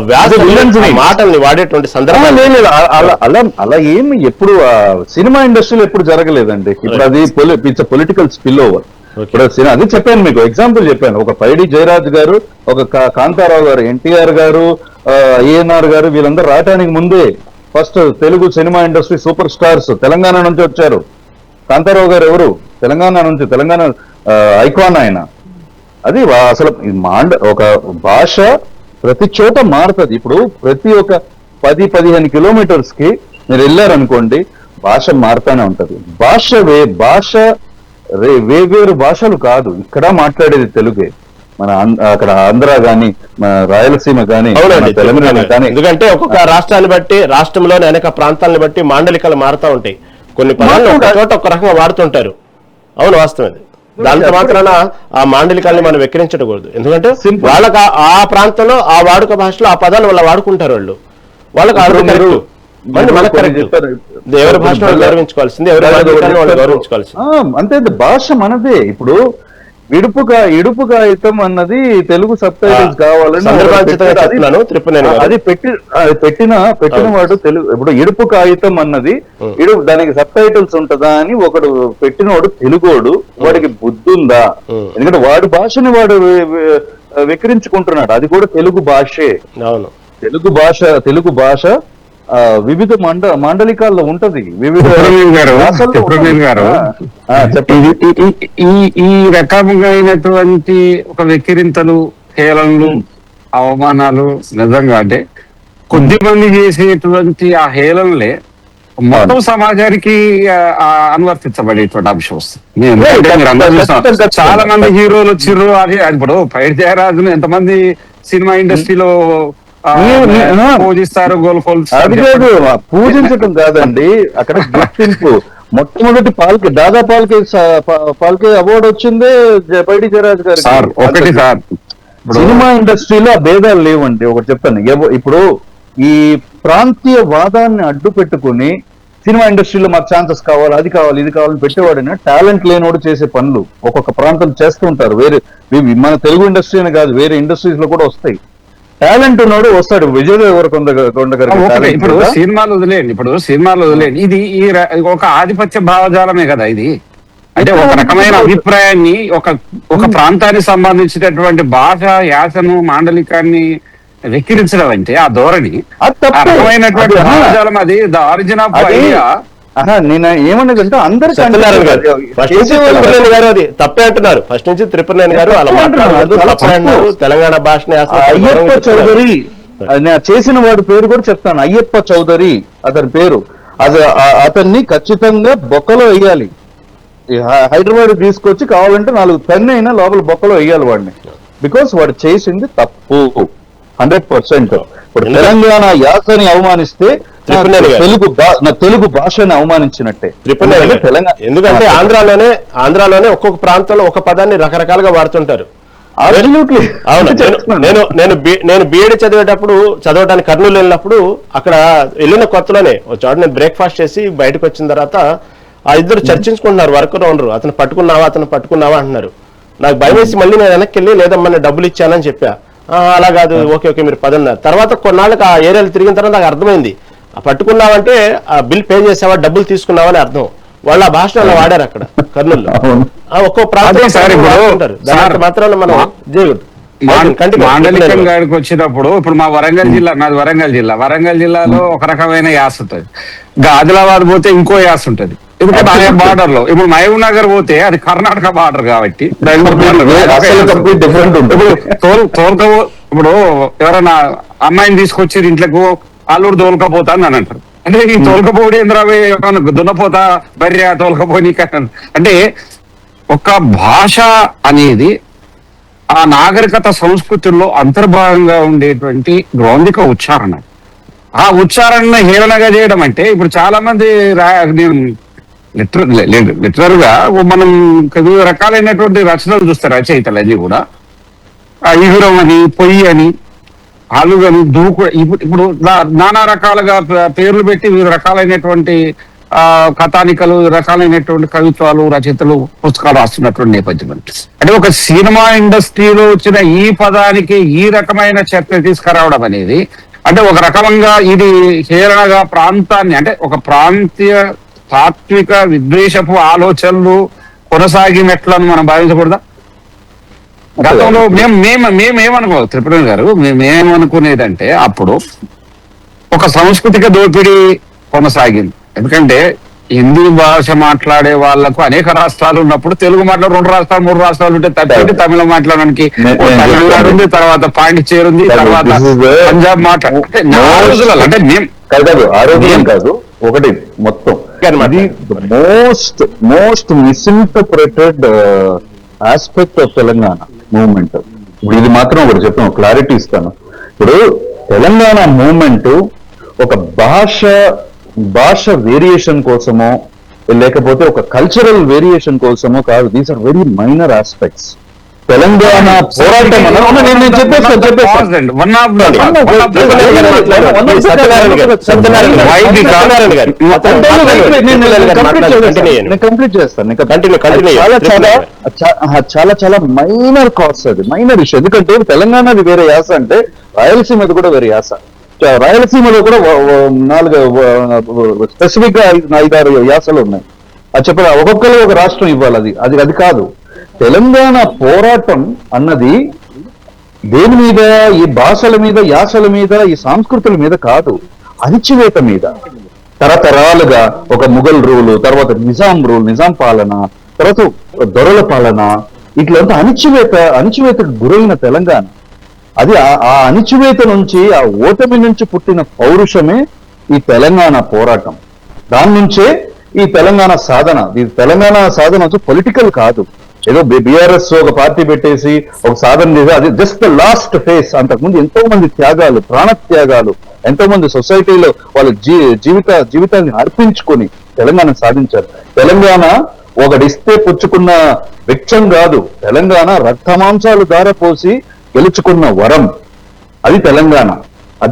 Speaker 1: మాటల్ని వాడేటువంటి సందర్భాలు
Speaker 5: అలా ఏమి ఎప్పుడు సినిమా ఇండస్ట్రీలో ఎప్పుడు జరగలేదండి. ఇప్పుడు అది పొలిటికల్ స్పిల్ ఓవర్. ఇప్పుడు అది చెప్పాను మీకు, ఎగ్జాంపుల్ చెప్పాను. ఒక పైడి జయరాజ్ గారు, ఒక కాంతారావు గారు, ఎన్టీఆర్ గారు, ఏఎన్ఆర్ గారు, వీళ్ళందరూ రావటానికి ముందే first Telugu cinema industry super stars Telangana నుంచి వచ్చారు. కాంతారావు గారు ఎవరు? తెలంగాణ నుంచి, తెలంగాణ ఐకాన్ ఆయన. అది అసలు ఒక భాష ప్రతి చోట మారుతుంది. ఇప్పుడు ప్రతి ఒక్క 10-15 కిలోమీటర్స్ కి మీరు వెళ్ళారనుకోండి, భాష మారుతానే ఉంటది. వేవేరు భాషలు కాదు, ఇక్కడ మాట్లాడేది తెలుగే. మన అక్కడ ఆంధ్ర గాని, మన రాయలసీమ గాని, తెలంగాణ గాని.
Speaker 1: ఎందుకంటే ఒక్కొక్క రాష్ట్రాన్ని బట్టి, రాష్ట్రంలోని అనేక ప్రాంతాలను బట్టి మాండలికలు మారుతూ ఉంటాయి. కొన్ని పదాలు ఒక చోట ఒక రకంగా వాడుతుంటారు. అవును, వాస్తవం. దాంతో మాత్రాన ఆ మాండలికాల్ని మనం వెక్కిరించకూడదు. ఎందుకంటే వాళ్ళకి ఆ ప్రాంతంలో ఆ వాడుక భాషలో ఆ పదాలు వాళ్ళు వాడుకుంటారు. వాళ్ళకి ఎవరి భాషను గౌరవించుకోవాల్సింది, ఎవరి వాళ్ళు గౌరవించుకోవాల్సింది.
Speaker 5: అంతే, భాష మనదే. ఇప్పుడు ఇడుపు కాగితం అన్నది తెలుగు సబ్ టైటిల్స్ కావాలని అది పెట్టిన వాడు తెలుగు. ఇప్పుడు ఇడుపు కాగితం అన్నది దానికి సబ్ టైటిల్స్ ఉంటదా అని ఒకడు పెట్టినవాడు తెలుగోడు, వాడికి బుద్ధి ఉందా? ఎందుకంటే వాడి భాషని వాడు వికరించుకుంటున్నాడు. అది కూడా తెలుగు భాషే.
Speaker 1: అవును,
Speaker 5: తెలుగు భాష వివిధ మాండలికాల్లో ఉంటది, వివిధ
Speaker 6: సుబ్రహ్మణ్యం గారు,
Speaker 5: భాషల్లో
Speaker 6: సుబ్రహ్మణ్యం గారు,
Speaker 5: చెప్పండి.
Speaker 6: ఈ రకమైనటువంటి ఒక వెక్కిరింతలు, హేళనలు, అవమానాలు నిజంగా అంటే కొద్ది మంది చేసేటువంటి ఆ హేళనలే మొత్తం సమాజానికి అనువర్తించబడేటువంటి అంశం వస్తుంది. ఎందుకంటే మీరు అందరూ చూస్తున్నారు, చాలా మంది హీరోలు వచ్చిర్రు. అది ఇప్పుడు పైడి జయరాజును ఎంతమంది సినిమా ఇండస్ట్రీలో పూజిస్తారు,
Speaker 5: అది కాదు, పూజించటం కాదండి, అక్కడ గుర్తింపు. మొట్టమొదటి దాదా పాల్కే అవార్డు వచ్చిందే పైడి జయరాజ్ గారు.
Speaker 6: సార్ ఒకటి సార్,
Speaker 5: సినిమా ఇండస్ట్రీలో ఆ భేదాలు లేవండి. ఒకటి చెప్తాను, ఇప్పుడు ఈ ప్రాంతీయ వాదాన్ని అడ్డు పెట్టుకుని సినిమా ఇండస్ట్రీలో మాకు ఛాన్సెస్ కావాలి, అది కావాలి, ఇది కావాలని పెట్టేవాడినా టాలెంట్ లేనివాడు చేసే పనులు ఒక్కొక్క ప్రాంతం చేస్తూ ఉంటారు. వేరే మన తెలుగు ఇండస్ట్రీ అని కాదు, వేరే ఇండస్ట్రీస్ లో కూడా వస్తాయి. టాలెంట్ ఉన్నాడు వస్తాడు. విజయ్ దేవరకొండ గారు
Speaker 6: ఇప్పుడు సినిమాలు వదిలేండి, ఇది ఒక ఆధిపత్య భావజాలమే కదా ఇది. అంటే ఒక రకమైన అభిప్రాయాన్ని ఒక ప్రాంతానికి సంబంధించినటువంటి భాష, యాసను, మాండలికాన్ని వెక్కిరించడం అంటే ఆ ధోరణి, రకమైనటువంటి భావజాలం, అది ద ఆరిజిన్ ఆఫ్ ఐడియా.
Speaker 5: నేను ఏమన్నదంటే అందరూ
Speaker 1: గారు అది తప్పే అంటున్నారు. ఫస్ట్ నుంచి త్రిపురనేని గారు తెలంగాణ భాషని
Speaker 5: అయ్యప్ప చౌదరి చేసిన వాడి పేరు కూడా చెప్తాను. అయ్యప్ప చౌదరి అతని పేరు. అతన్ని ఖచ్చితంగా బొక్కలో వేయాలి. హైదరాబాద్ తీసుకొచ్చి కావాలంటే 4 పెన్ను అయినా లోపల బొక్కలో వేయాలి వాడిని. బికాస్ వాడు చేసింది తప్పు 100%. ఇప్పుడు తెలంగాణ యాసని అవమానిస్తే తెలుగు భాషని అవమానించినట్టే.
Speaker 1: ఎందుకంటే ఆంధ్రాలోనే ఒక్కొక్క ప్రాంతంలో ఒక పదాన్ని రకరకాలుగా వాడుతుంటారు. అవును. నేను బిఎడ్ చదవడానికి కర్నూలు వెళ్ళినప్పుడు, అక్కడ వెళ్ళిన కొత్తలోనే ఒక చోట నేను బ్రేక్ఫాస్ట్ చేసి బయటకు వచ్చిన తర్వాత ఆ ఇద్దరు చర్చించుకుంటున్నారు, వర్కర్ ఉండరు. అతను పట్టుకున్నావా అంటున్నారు. నాకు భయం వేసి మళ్ళీ నేను వెనక్కి వెళ్ళి లేదమ్మా నేను డబ్బులు ఇచ్చానని చెప్పా. అలా కాదు, ఓకే మీరు పదన్నారు. తర్వాత కొన్నాళ్ళకి ఆ ఏరియాలు తిరిగిన తర్వాత నాకు అర్థమైంది, పట్టుకున్నావంటే ఆ బిల్ పే చేసావా, డబ్బులు తీసుకున్నావని అర్థం. వాళ్ళు ఆ భాషను అలా వాడారు అక్కడ కర్నూలులో. ఒక్కో ప్రాంతం మాత్రం మనం
Speaker 6: మాండలికం గారికి వచ్చినప్పుడు, ఇప్పుడు మా నాది వరంగల్ జిల్లాలో ఒక రకమైన యాస ఉంటుంది, ఆదిలాబాద్ పోతే ఇంకో యాస ఉంటుంది. ఎందుకంటే ఆయా బార్డర్ లో, ఇప్పుడు మహబూబ్ నగర్ పోతే అది కర్ణాటక బార్డర్ కాబట్టి ఇప్పుడు ఎవరైనా అమ్మాయిని తీసుకొచ్చి ఇంట్లోకి అల్లుడు తోలుకపోతాను అని అంటారు. అంటే ఈ తోలుకపోడి ఏంద్రావే దున్నపోతా బర్రె తోలుకపోని అంటే ఒక భాష అనేది ఆ నాగరికత సంస్కృతుల్లో అంతర్భాగంగా ఉండేటువంటి గ్రౌండిక ఉచ్చారణ. ఆ ఉచ్చారణను హేళనగా చేయడం అంటే, ఇప్పుడు చాలా మంది లిటరల్ గా మనం వివిధ రకాలైనటువంటి రచనలు చూస్తారు, రచయితలు అన్ని కూడా ఇగురం అని, పొయ్యి అని, ఆలుగని, దూకు, ఇప్పుడు నానా రకాలుగా పేర్లు పెట్టి వివిధ రకాలైనటువంటి కథానికలు, రకాలైనటువంటి కవిత్వాలు, రచయితలు, పుస్తకాలు రాస్తున్నటువంటి నేపథ్యం. అంటే ఒక సినిమా ఇండస్ట్రీలో వచ్చిన ఈ పదానికి ఈ రకమైన చర్చ తీసుకురావడం అనేది, అంటే ఒక రకంగా ఇది హేళనగా ప్రాంతాన్ని, అంటే ఒక ప్రాంతీయ తాత్విక విద్వేషపు ఆలోచనలు కొనసాగినట్లను మనం భావించకూడదా? గతంలో మేమేమనుకోవాలి త్రిపుర గారు, మేమేమనుకునేదంటే అప్పుడు ఒక సాంస్కృతిక దోపిడీ కొనసాగింది. ఎందుకంటే హిందీ భాష మాట్లాడే వాళ్లకు అనేక రాష్ట్రాలు ఉన్నప్పుడు, తెలుగు మాట్లాడే 2 రాష్ట్రాలు 3 రాష్ట్రాలు ఉంటే తమిళం మాట్లాడడానికి తమిళనాడు ఉంది, తర్వాత పాండిచేరి ఉంది, తర్వాత పంజాబ్ అంటే
Speaker 5: ఆరోగ్యం కాదు ఒకటి మొత్తం. అది most misinterpreted aspect of Telangana movement. ఇప్పుడు ఇది మాత్రం ఒకటి చెప్తాను, క్లారిటీ ఇస్తాను. ఇప్పుడు తెలంగాణ మూవ్మెంట్ ఒక భాష వేరియేషన్ కోసమో లేకపోతే ఒక కల్చరల్ వేరియేషన్ కోసమో కాదు. These are very minor aspects. Telangana పోరాటం కంప్లీట్ చేస్తాను. చాలా మైనర్ కాస్ట్, అది మైనర్ ఇష్యూ. ఎందుకంటే తెలంగాణది వేరే యాస అంటే రాయలసీమది కూడా వేరే యాస. రాయలసీమలో కూడా 4 స్పెసిఫిక్ గా 5-6 యాసలు ఉన్నాయి. అది చెప్పాలి, ఒక్కొక్కరు ఒక రాష్ట్రం ఇవ్వాలి. అది కాదు. తెలంగాణ పోరాటం అన్నది దేని మీద, ఈ భాషల మీద, యాసల మీద, ఈ సంస్కృతుల మీద కాదు. అణిచివేత మీద తరతరాలుగా ఒక ముఘల్ రూలు, తర్వాత నిజాం పాలన, తర్వాత దొరల పాలన, ఇట్లంతా అణిచివేతకు గురైన తెలంగాణ. అది ఆ అణిచివేత నుంచి, ఆ ఓటమి నుంచి పుట్టిన పౌరుషమే ఈ తెలంగాణ పోరాటం. దాని నుంచే ఈ తెలంగాణ సాధన. ఈ తెలంగాణ సాధన వచ్చి పొలిటికల్ కాదు, ఏదో బీఆర్ఎస్ ఒక పార్టీ పెట్టేసి ఒక సాధన చేసి అది జస్ట్ ద లాస్ట్ ఫేస్. అంతకుముందు ఎంతో మంది త్యాగాలు, ప్రాణ త్యాగాలు, ఎంతో మంది సొసైటీలో వాళ్ళ జీవితాన్ని అర్పించుకొని తెలంగాణ సాధించారు. తెలంగాణ ఒకడిస్తే పుచ్చుకున్న వృక్షం కాదు, తెలంగాణ రక్తమాంసాలు ధారపోసి గెలుచుకున్న వరం. అది తెలంగాణ.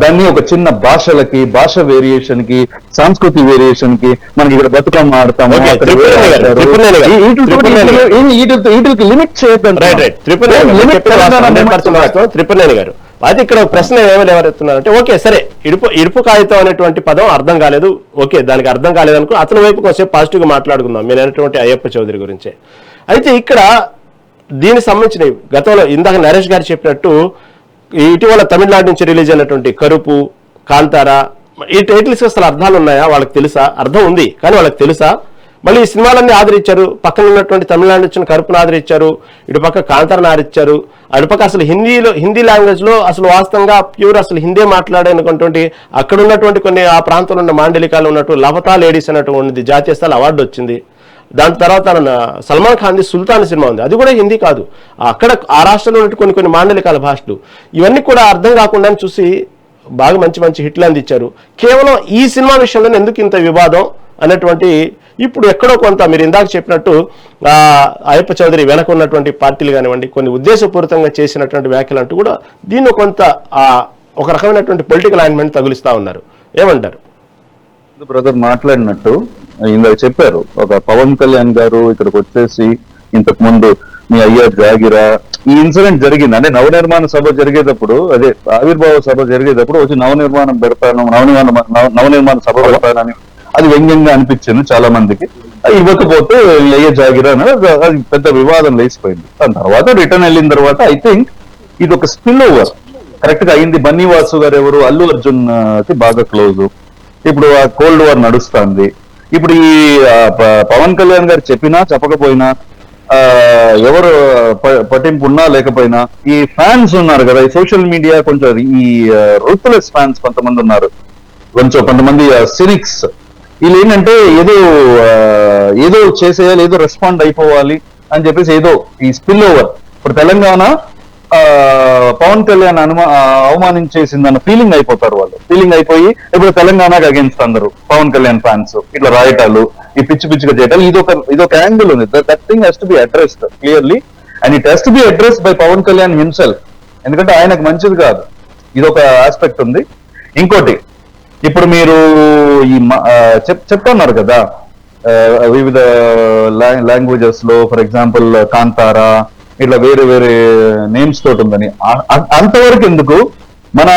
Speaker 5: దాన్ని ఒక చిన్న భాష వేరియేషన్ కి, సంస్కృతి వేరియేషన్ కి మనకి ఇక్కడ బతుకమ్మ ఆడతాము, వీటికి లిమిట్ చేయొద్దండి.
Speaker 1: త్రిపురనేని గారు, అది ఇక్కడ ప్రశ్న ఎవరెత్తున్నారంటే, ఓకే సరే, ఇడుపు కాగితం అనేటువంటి పదం అర్థం కాలేదు, ఓకే దానికి అర్థం కాలేదనుకో, అతని వైపు కొంచెం పాజిటివ్ గా మాట్లాడుకుందాం మీరు అనేటువంటి అయ్యప్ప చౌదరి గురించే. అయితే ఇక్కడ దీనికి సంబంధించిన గతంలో ఇందాక నరేష్ గారు చెప్పినట్టు ఇటీవల తమిళనాడు నుంచి రిలీజ్ అయినటువంటి కరుపు, కాంతారా, ఈ టైటిల్స్ అసలు అర్థాలు ఉన్నాయా వాళ్ళకి తెలుసా? అర్థం ఉంది కానీ వాళ్ళకి తెలుసా? మళ్ళీ ఈ సినిమాలన్నీ ఆదరించారు, పక్కన ఉన్నటువంటి తమిళనాడు వచ్చిన కరుపును ఆదరించారు, ఇటుపక్క కాంతారాన్ని ఆదరించారు, అటుపక్క అసలు హిందీ లాంగ్వేజ్ లో అసలు వాస్తవంగా ప్యూర్ అసలు హిందీ మాట్లాడేటువంటి అక్కడ ఉన్నటువంటి కొన్ని ఆ ప్రాంతంలో ఉన్న మాండలికాలు ఉన్నట్టు లవతా లేడీస్ అన్నటువంటి జాతీయ స్థాయి అవార్డు వచ్చింది. దాని తర్వాత సల్మాన్ ఖాన్ది సుల్తాన్ సినిమా ఉంది, అది కూడా హిందీ కాదు, అక్కడ ఆ రాష్ట్రంలో ఉన్నట్టు కొన్ని మాండలికాల భాషలు. ఇవన్నీ కూడా అర్థం కాకుండా చూసి బాగా మంచి హిట్లు అందించారు. కేవలం ఈ సినిమా విషయంలో ఎందుకు ఇంత వివాదం అనేటువంటి, ఇప్పుడు ఎక్కడో కొంత మీరు ఇందాక చెప్పినట్టు అయ్యప్ప చౌదరి వెనక ఉన్నటువంటి పార్టీలు కానివ్వండి, కొన్ని ఉద్దేశపూరితంగా చేసినటువంటి వ్యాఖ్యలు అంటూ కూడా దీన్ని కొంత ఒక రకమైనటువంటి పొలిటికల్ అలైన్మెంట్ తగులుస్తా ఉన్నారు. ఏమంటారు?
Speaker 5: బ్రదర్ మాట్లాడినట్టు ఇందాక చెప్పారు, ఒక పవన్ కళ్యాణ్ గారు ఇక్కడికి వచ్చేసి ఇంతకు ముందు మీ అయ్యా జాగిరా ఈ ఇన్సిడెంట్ జరిగింది అంటే నవనిర్మాణ సభ జరిగేటప్పుడు, అదే ఆవిర్భావ సభ జరిగేటప్పుడు వచ్చి నవనిర్మాణ సభ పెడతానని అది వ్యంగ్యంగా అనిపించింది చాలా మందికి. ఇవ్వకపోతే అయ్యే జాగిరా అది పెద్ద వివాదం లేచిపోయింది. దాని తర్వాత రిటర్న్ వెళ్ళిన తర్వాత ఐ థింక్ ఇది ఒక స్పిల్ ఓవర్ కరెక్ట్ గా అయింది. బన్నీవాసు గారు ఎవరు, అల్లు అర్జున్ కి బాగా క్లోజ్. ఇప్పుడు ఆ కోల్డ్ వార్ నడుస్తుంది. ఇప్పుడు ఈ పవన్ కళ్యాణ్ గారు చెప్పినా చెప్పకపోయినా, ఎవరు పట్టింపు ఉన్నా లేకపోయినా, ఈ ఫ్యాన్స్ ఉన్నారు కదా, ఈ సోషల్ మీడియా కొంచెం ఈ రూత్లెస్ ఫ్యాన్స్ కొంతమంది ఉన్నారు, కొంతమంది సినిక్స్. వీళ్ళు ఏంటంటే ఏదో చేసేయాలి, ఏదో రెస్పాండ్ అయిపోవాలి అని చెప్పేసి ఏదో ఈ స్పిల్ ఓవర్. ఇప్పుడు తెలంగాణ పవన్ కళ్యాణ్ అవమానించేసిందన్న ఫీలింగ్ అయిపోతారు వాళ్ళు. ఫీలింగ్ అయిపోయి ఇప్పుడు తెలంగాణకు అగేన్స్ట్ అందరు పవన్ కళ్యాణ్ ఫ్యాన్స్ ఇట్లా రాయటాలు, ఈ పిచ్చిగా చేయటాలు, ఇదొక యాంగిల్ ఉంది. That thing has to be addressed clearly and it has to be addressed by Pawan Kalyan himself. ఎందుకంటే ఆయనకు మంచిది కాదు, ఇదొక ఆస్పెక్ట్ ఉంది. ఇంకోటి, ఇప్పుడు మీరు ఈ చెప్తున్నారు కదా వివిధ లాంగ్వేజెస్ లో, ఫర్ ఎగ్జాంపుల్ కాంతారా ఇట్లా వేరే నేమ్స్ తోటి ఉందని, అంతవరకు ఎందుకు మన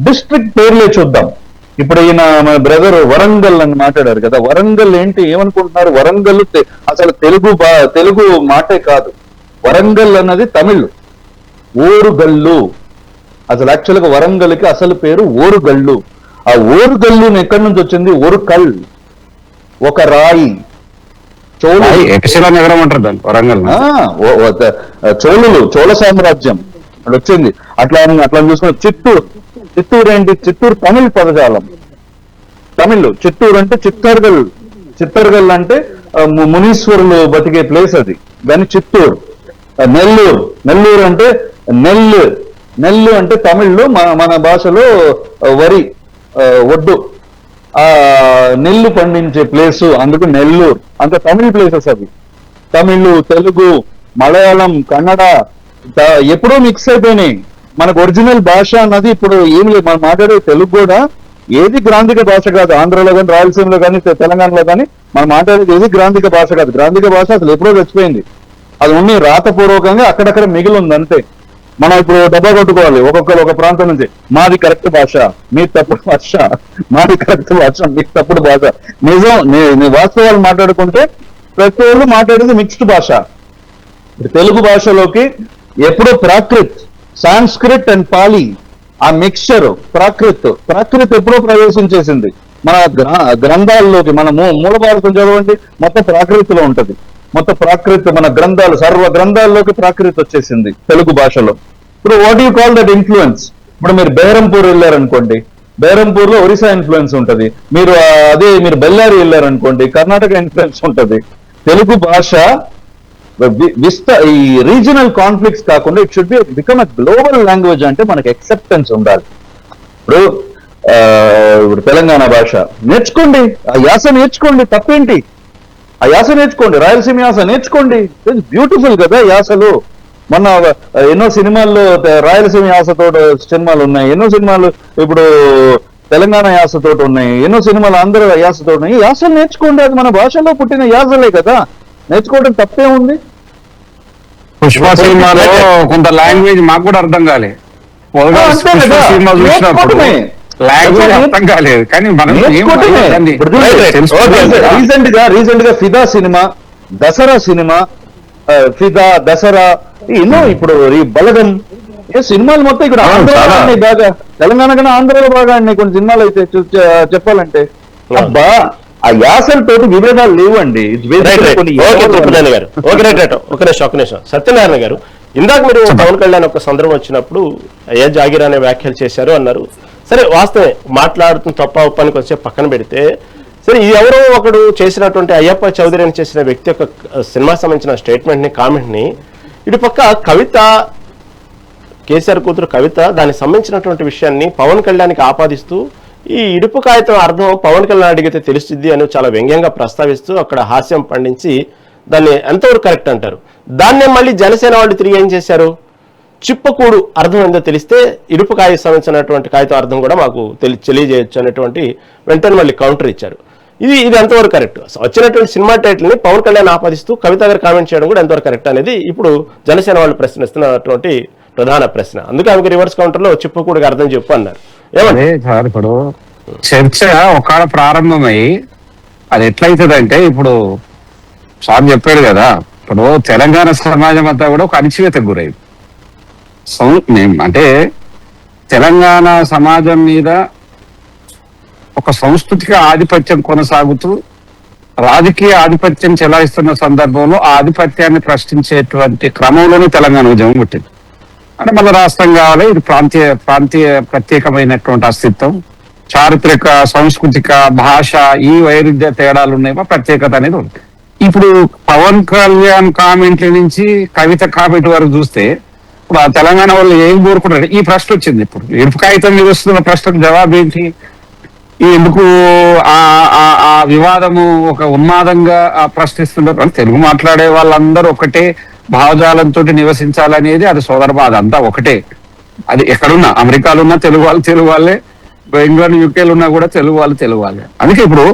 Speaker 5: డిస్ట్రిక్ట్ పేర్లే చూద్దాం. ఇప్పుడు ఈయన మన బ్రదర్ వరంగల్ అని మాట్లాడారు కదా, వరంగల్ ఏంటి ఏమనుకుంటున్నారు? వరంగల్ అసలు తెలుగు మాటే కాదు, వరంగల్ అన్నది తమిళ్ ఓరుగల్లు. అసలు యాక్చువల్ గా వరంగల్కి అసలు పేరు ఓరుగల్లు. ఆ ఓరుగల్లు ఎక్కడి నుంచి వచ్చింది? ఓరుకల్, ఒక రాయి.
Speaker 6: నగరం అంటారు దాన్ని వరంగల్.
Speaker 5: చోళ సామ్రాజ్యం వచ్చింది. అట్లా చూసుకున్న చిత్తూరు ఏంటి? చిత్తూరు తమిళ్ పదజాలం, తమిళ్. చిత్తూరు అంటే చిత్తర్గల్ అంటే మునీశ్వరులు బతికే ప్లేస్ అది, దాని చిత్తూరు. నెల్లూరు అంటే నెల్లు అంటే తమిళ్లో మన భాషలో వరి, ఒడ్డు, ఆ నెల్లు పండించే ప్లేసు, అందుకు నెల్లూరు. అంత తమిళ్ ప్లేసెస్ అవి. తమిళ్, తెలుగు, మలయాళం, కన్నడ ఎప్పుడో మిక్స్ అయిపోయినాయి. మనకు ఒరిజినల్ భాష అన్నది ఇప్పుడు ఏం లేదు. మనం మాట్లాడే తెలుగు కూడా ఏది గ్రాంధిక భాష కాదు. ఆంధ్రలో కానీ, రాయలసీమలో కానీ, తెలంగాణలో కానీ మనం మాట్లాడేది ఏది గ్రాంధిక భాష కాదు. గ్రాంధిక భాష అసలు ఎప్పుడో చచ్చిపోయింది. అది ఉండి రాతపూర్వకంగా అక్కడక్కడ మిగిలి ఉంది అంతే. మనం ఇప్పుడు డబ్బా కొట్టుకోవాలి ఒక్కొక్కరు ఒక ప్రాంతం నుంచి. మాది కరెక్ట్ భాష, మీ తప్పుడు భాష, మాది కరెక్ట్ భాష, మీకు తప్పుడు భాష. నిజం వాస్తవాలు మాట్లాడుకుంటే ప్రతి ఒళ్ళు మాట్లాడేది మిక్స్డ్ భాష. ఇప్పుడు తెలుగు భాషలోకి ఎప్పుడో ప్రాకృత్, సాంస్క్రిట్ అండ్ పాలి ఆ మిక్స్చర్ ప్రాకృతి ఎప్పుడో ప్రవేశించేసింది మన గ్రంథాల్లోకి. మనము మూల భారతం చదవండి, మొత్తం ప్రాకృతిలో ఉంటది. మొత్తం ప్రాకృతి మన గ్రంథాలు, సర్వ గ్రంథాల్లోకి ప్రాకృతి వచ్చేసింది తెలుగు భాషలో. ఇప్పుడు what you call that influence? ఇప్పుడు మీరు బెహరంపూర్ వెళ్ళారనుకోండి, బెహరంపూర్ లో ఒరిస్సా ఇన్ఫ్లుయెన్స్ ఉంటది. మీరు బెల్లారి వెళ్ళారనుకోండి, కర్ణాటక ఇన్ఫ్లుయెన్స్ ఉంటది. తెలుగు భాష ఈ రీజనల్ కాన్ఫ్లిక్ట్స్ కాకుండా it should become a global language. అంటే మనకి ఎక్సెప్టెన్స్ ఉండాలి. ఇప్పుడు తెలంగాణ భాష నేర్చుకోండి, ఆ యాస నేర్చుకోండి, తప్పేంటి? ఆ యాస నేర్చుకోండి, రాయలసీమ యాస నేర్చుకోండి. బ్యూటిఫుల్ కదా యాసలు. మొన్న ఎన్నో సినిమాల్లో రాయలసీమ యాసతో సినిమాలు ఉన్నాయి, ఎన్నో సినిమాలు ఇప్పుడు తెలంగాణ యాసతో ఉన్నాయి, ఎన్నో సినిమాలు ఆంధ్ర యాసతో ఉన్నాయి. యాసలు నేర్చుకోండి, అది మన భాషలో పుట్టిన యాసలే కదా, నేర్చుకోవడం తప్పే ఉంది.
Speaker 6: పుష్ప సినిమాలో కొంత లాంగ్వేజ్ మాకు కూడా అర్థం కాలే. సినిమా చూసినప్పుడు లాంగ్వేజ్ అర్థం కాలేదు, కానీ మనం
Speaker 5: రీసెంట్ గా ఫిదా సినిమా, దసరా సినిమా, ఫిదా, దసరా, ఎన్నో ఇప్పుడు ఈ బలగం, ఏ సినిమాలు మొత్తం ఇక్కడ ఆంధ్రలో బాగా, తెలంగాణ కన్నా ఆంధ్రలో బాగా అన్నాయి కొన్ని సినిమాలు అయితే చెప్పాలంటే. అబ్బా ఆ యాసలతో విభేదాలు లేవండి.
Speaker 1: ఒక నిమిషం సత్యనారాయణ గారు, ఇందాక మీరు పవన్ కళ్యాణ్ ఒక సందర్భం వచ్చినప్పుడు ఏ జాగిర్ అనే వ్యాఖ్యలు చేశారు అన్నారు. సరే, వాస్తవే, మాట్లాడుతున్న తప్ప ఒప్పానికి వచ్చే పక్కన పెడితే, సరే ఇది ఎవరో ఒకడు చేసినటువంటి అయ్యప్ప చౌదరి అని చేసిన వ్యక్తి యొక్క సినిమా సంబంధించిన స్టేట్మెంట్ ని, కామెంట్ ని, ఇటు పక్క కవిత, కేసీఆర్ కూతురు కవిత దానికి సంబంధించినటువంటి విషయాన్ని పవన్ కళ్యాణ్కి ఆపాదిస్తూ ఈ ఇడుపు కాగితం అర్థం పవన్ కళ్యాణ్ అడిగితే తెలుస్తుంది అని చాలా వ్యంగ్యంగా ప్రస్తావిస్తూ అక్కడ హాస్యం పండించి దాన్ని ఎంతవరకు కరెక్ట్ అంటారు? దాన్నే మళ్ళీ జనసేన వాళ్ళు తిరిగి ఏం చేశారు? చిప్పకూడు అర్థం ఏందో తెలిస్తే ఇడుపు కాగితం సంబంధించినటువంటి కాగితం అర్థం కూడా మాకు తెలియజేయచ్చు అనేటువంటి వెంటనే మళ్ళీ కౌంటర్ ఇచ్చారు. ఇది ఎంతవరకు కరెక్ట్? వచ్చినటువంటి సినిమా టైటిల్ ని పవన్ కళ్యాణ్ ఆపాదిస్తూ కవిత గారు కామెంట్ చేయడం కూడా ఎంతవరకు కరెక్ట్ అనేది ఇప్పుడు జనసేన వాళ్ళు ప్రశ్నిస్తున్నటువంటి ప్రధాన ప్రశ్న. అందుకే ఆమెకు రివర్స్ కౌంటర్ లో చిప్పకూడికి అర్థం చెప్పు అన్నారు.
Speaker 6: ఏమంటే సార్, ఇప్పుడు చర్చ ఒకవేళ ప్రారంభమై అది ఎట్లయితుందంటే, ఇప్పుడు సార్ చెప్పాడు కదా, ఇప్పుడు తెలంగాణ సమాజం అంతా కూడా ఒక అణిచివేతకు గురైంది. అంటే తెలంగాణ సమాజం మీద ఒక సాంస్కృతిక ఆధిపత్యం కొనసాగుతూ రాజకీయ ఆధిపత్యం చెలాయిస్తున్న సందర్భంలో ఆ ఆధిపత్యాన్ని ప్రశ్నించేటువంటి క్రమంలోనే తెలంగాణ ఉద్యమం పుట్టింది. అంటే మన రాష్ట్రం కావాలి, ఇది ప్రాంతీయ ప్రత్యేకమైనటువంటి అస్తిత్వం, చారిత్రక, సాంస్కృతిక, భాష, ఈ వైరుధ్య తేడాలు ఉన్నాయేమో, ప్రత్యేకత అనేది ఉంది. ఇప్పుడు పవన్ కళ్యాణ్ కామెంట్ల నుంచి కవిత కామెంట్ వరకు చూస్తే ఇప్పుడు ఆ తెలంగాణ వాళ్ళు ఏం కోరుకుంటారు? ఈ ప్రశ్న వచ్చింది. ఇప్పుడు ఇరుపు కాగితం మీద వస్తున్న ప్రశ్నకు జవాబు ఏంటి? ఎందుకు ఆ వివాదము ఒక ఉన్మాదంగా ప్రశ్నిస్తున్నారు? తెలుగు మాట్లాడే వాళ్ళందరూ ఒకటే భావజాలంతో నివసించాలనేది అది సోదరభావ, అదంతా ఒకటే. అది ఎక్కడున్నా, అమెరికాలో ఉన్న తెలుగు వాళ్ళే, ఇంగ్లాండ్, యూకేలో ఉన్నా కూడా తెలుగు వాళ్ళే. అందుకే ఇప్పుడు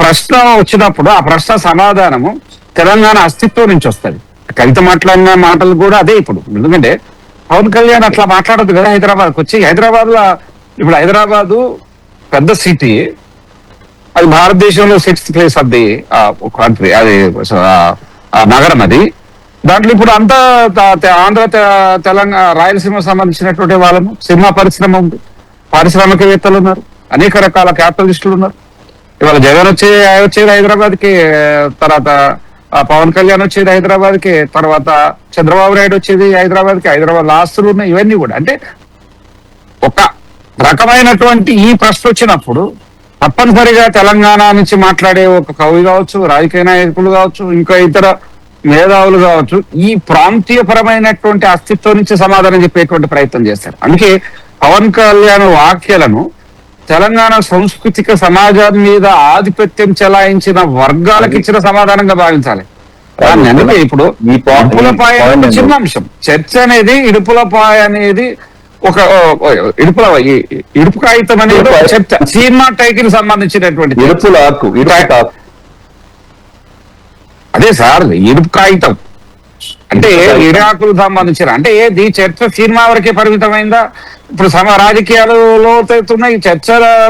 Speaker 6: ప్రశ్న వచ్చినప్పుడు ఆ ప్రశ్న సమాధానము తెలంగాణ అస్తిత్వం నుంచి వస్తుంది. కవిత మాట్లాడిన మాటలు కూడా అదే. ఇప్పుడు ఎందుకంటే పవన్ కళ్యాణ్ అట్లా మాట్లాడదు కదా. హైదరాబాద్కి వచ్చి, ఇప్పుడు హైదరాబాదు పెద్ద సిటీ, అది భారతదేశంలో 6th place of the country, అది నగరం. అది దాంట్లో ఇప్పుడు అంతా ఆంధ్ర, తెలంగాణ, రాయలసీమకు సంబంధించినటువంటి వాళ్ళము, సినిమా పరిశ్రమ ఉంది, పారిశ్రామికవేత్తలు ఉన్నారు, అనేక రకాల క్యాపిటలిస్టులు ఉన్నారు. ఇవాళ జగన్ వచ్చేది హైదరాబాద్కి, తర్వాత పవన్ కళ్యాణ్ వచ్చేది హైదరాబాద్కి, తర్వాత చంద్రబాబు నాయుడు వచ్చేది హైదరాబాద్కి. హైదరాబాద్ ఆస్తులు ఉన్నాయి, ఇవన్నీ కూడా. అంటే ఒక రకమైనటువంటి ఈ ప్రశ్న వచ్చినప్పుడు తప్పనిసరిగా తెలంగాణ నుంచి మాట్లాడే ఒక కవి కావచ్చు, రాజకీయ నాయకులు కావచ్చు, ఇంకా ఇతర మేధావులు కావచ్చు, ఈ ప్రాంతీయపరమైనటువంటి అస్తిత్వం నుంచి సమాధానం చెప్పేటువంటి ప్రయత్నం చేస్తారు. అందుకే పవన్ కళ్యాణ్ వ్యాఖ్యలను తెలంగాణ సాంస్కృతిక సమాజం మీద ఆధిపత్యం చెలాయించిన వర్గాలకు ఇచ్చిన సమాధానంగా భావించాలి. అందుకే ఇప్పుడు ఇడుపులపాయ చిన్న అంశం, చర్చ అనేది ఇడుపులపాయ అనేది ఒక ఇడుపు కాగితం అనేది చర్చ, సినిమా టైటిల్ సంబంధించినటువంటి అదే సార్, ఇడుపు కాగితం అంటే ఇరాకులకు సంబంధించిన, అంటే ఈ చర్చ సినిమా వరకే పరిమితమైందా? ఇప్పుడు రాజకీయాలలో అవుతున్నాయి, చర్చ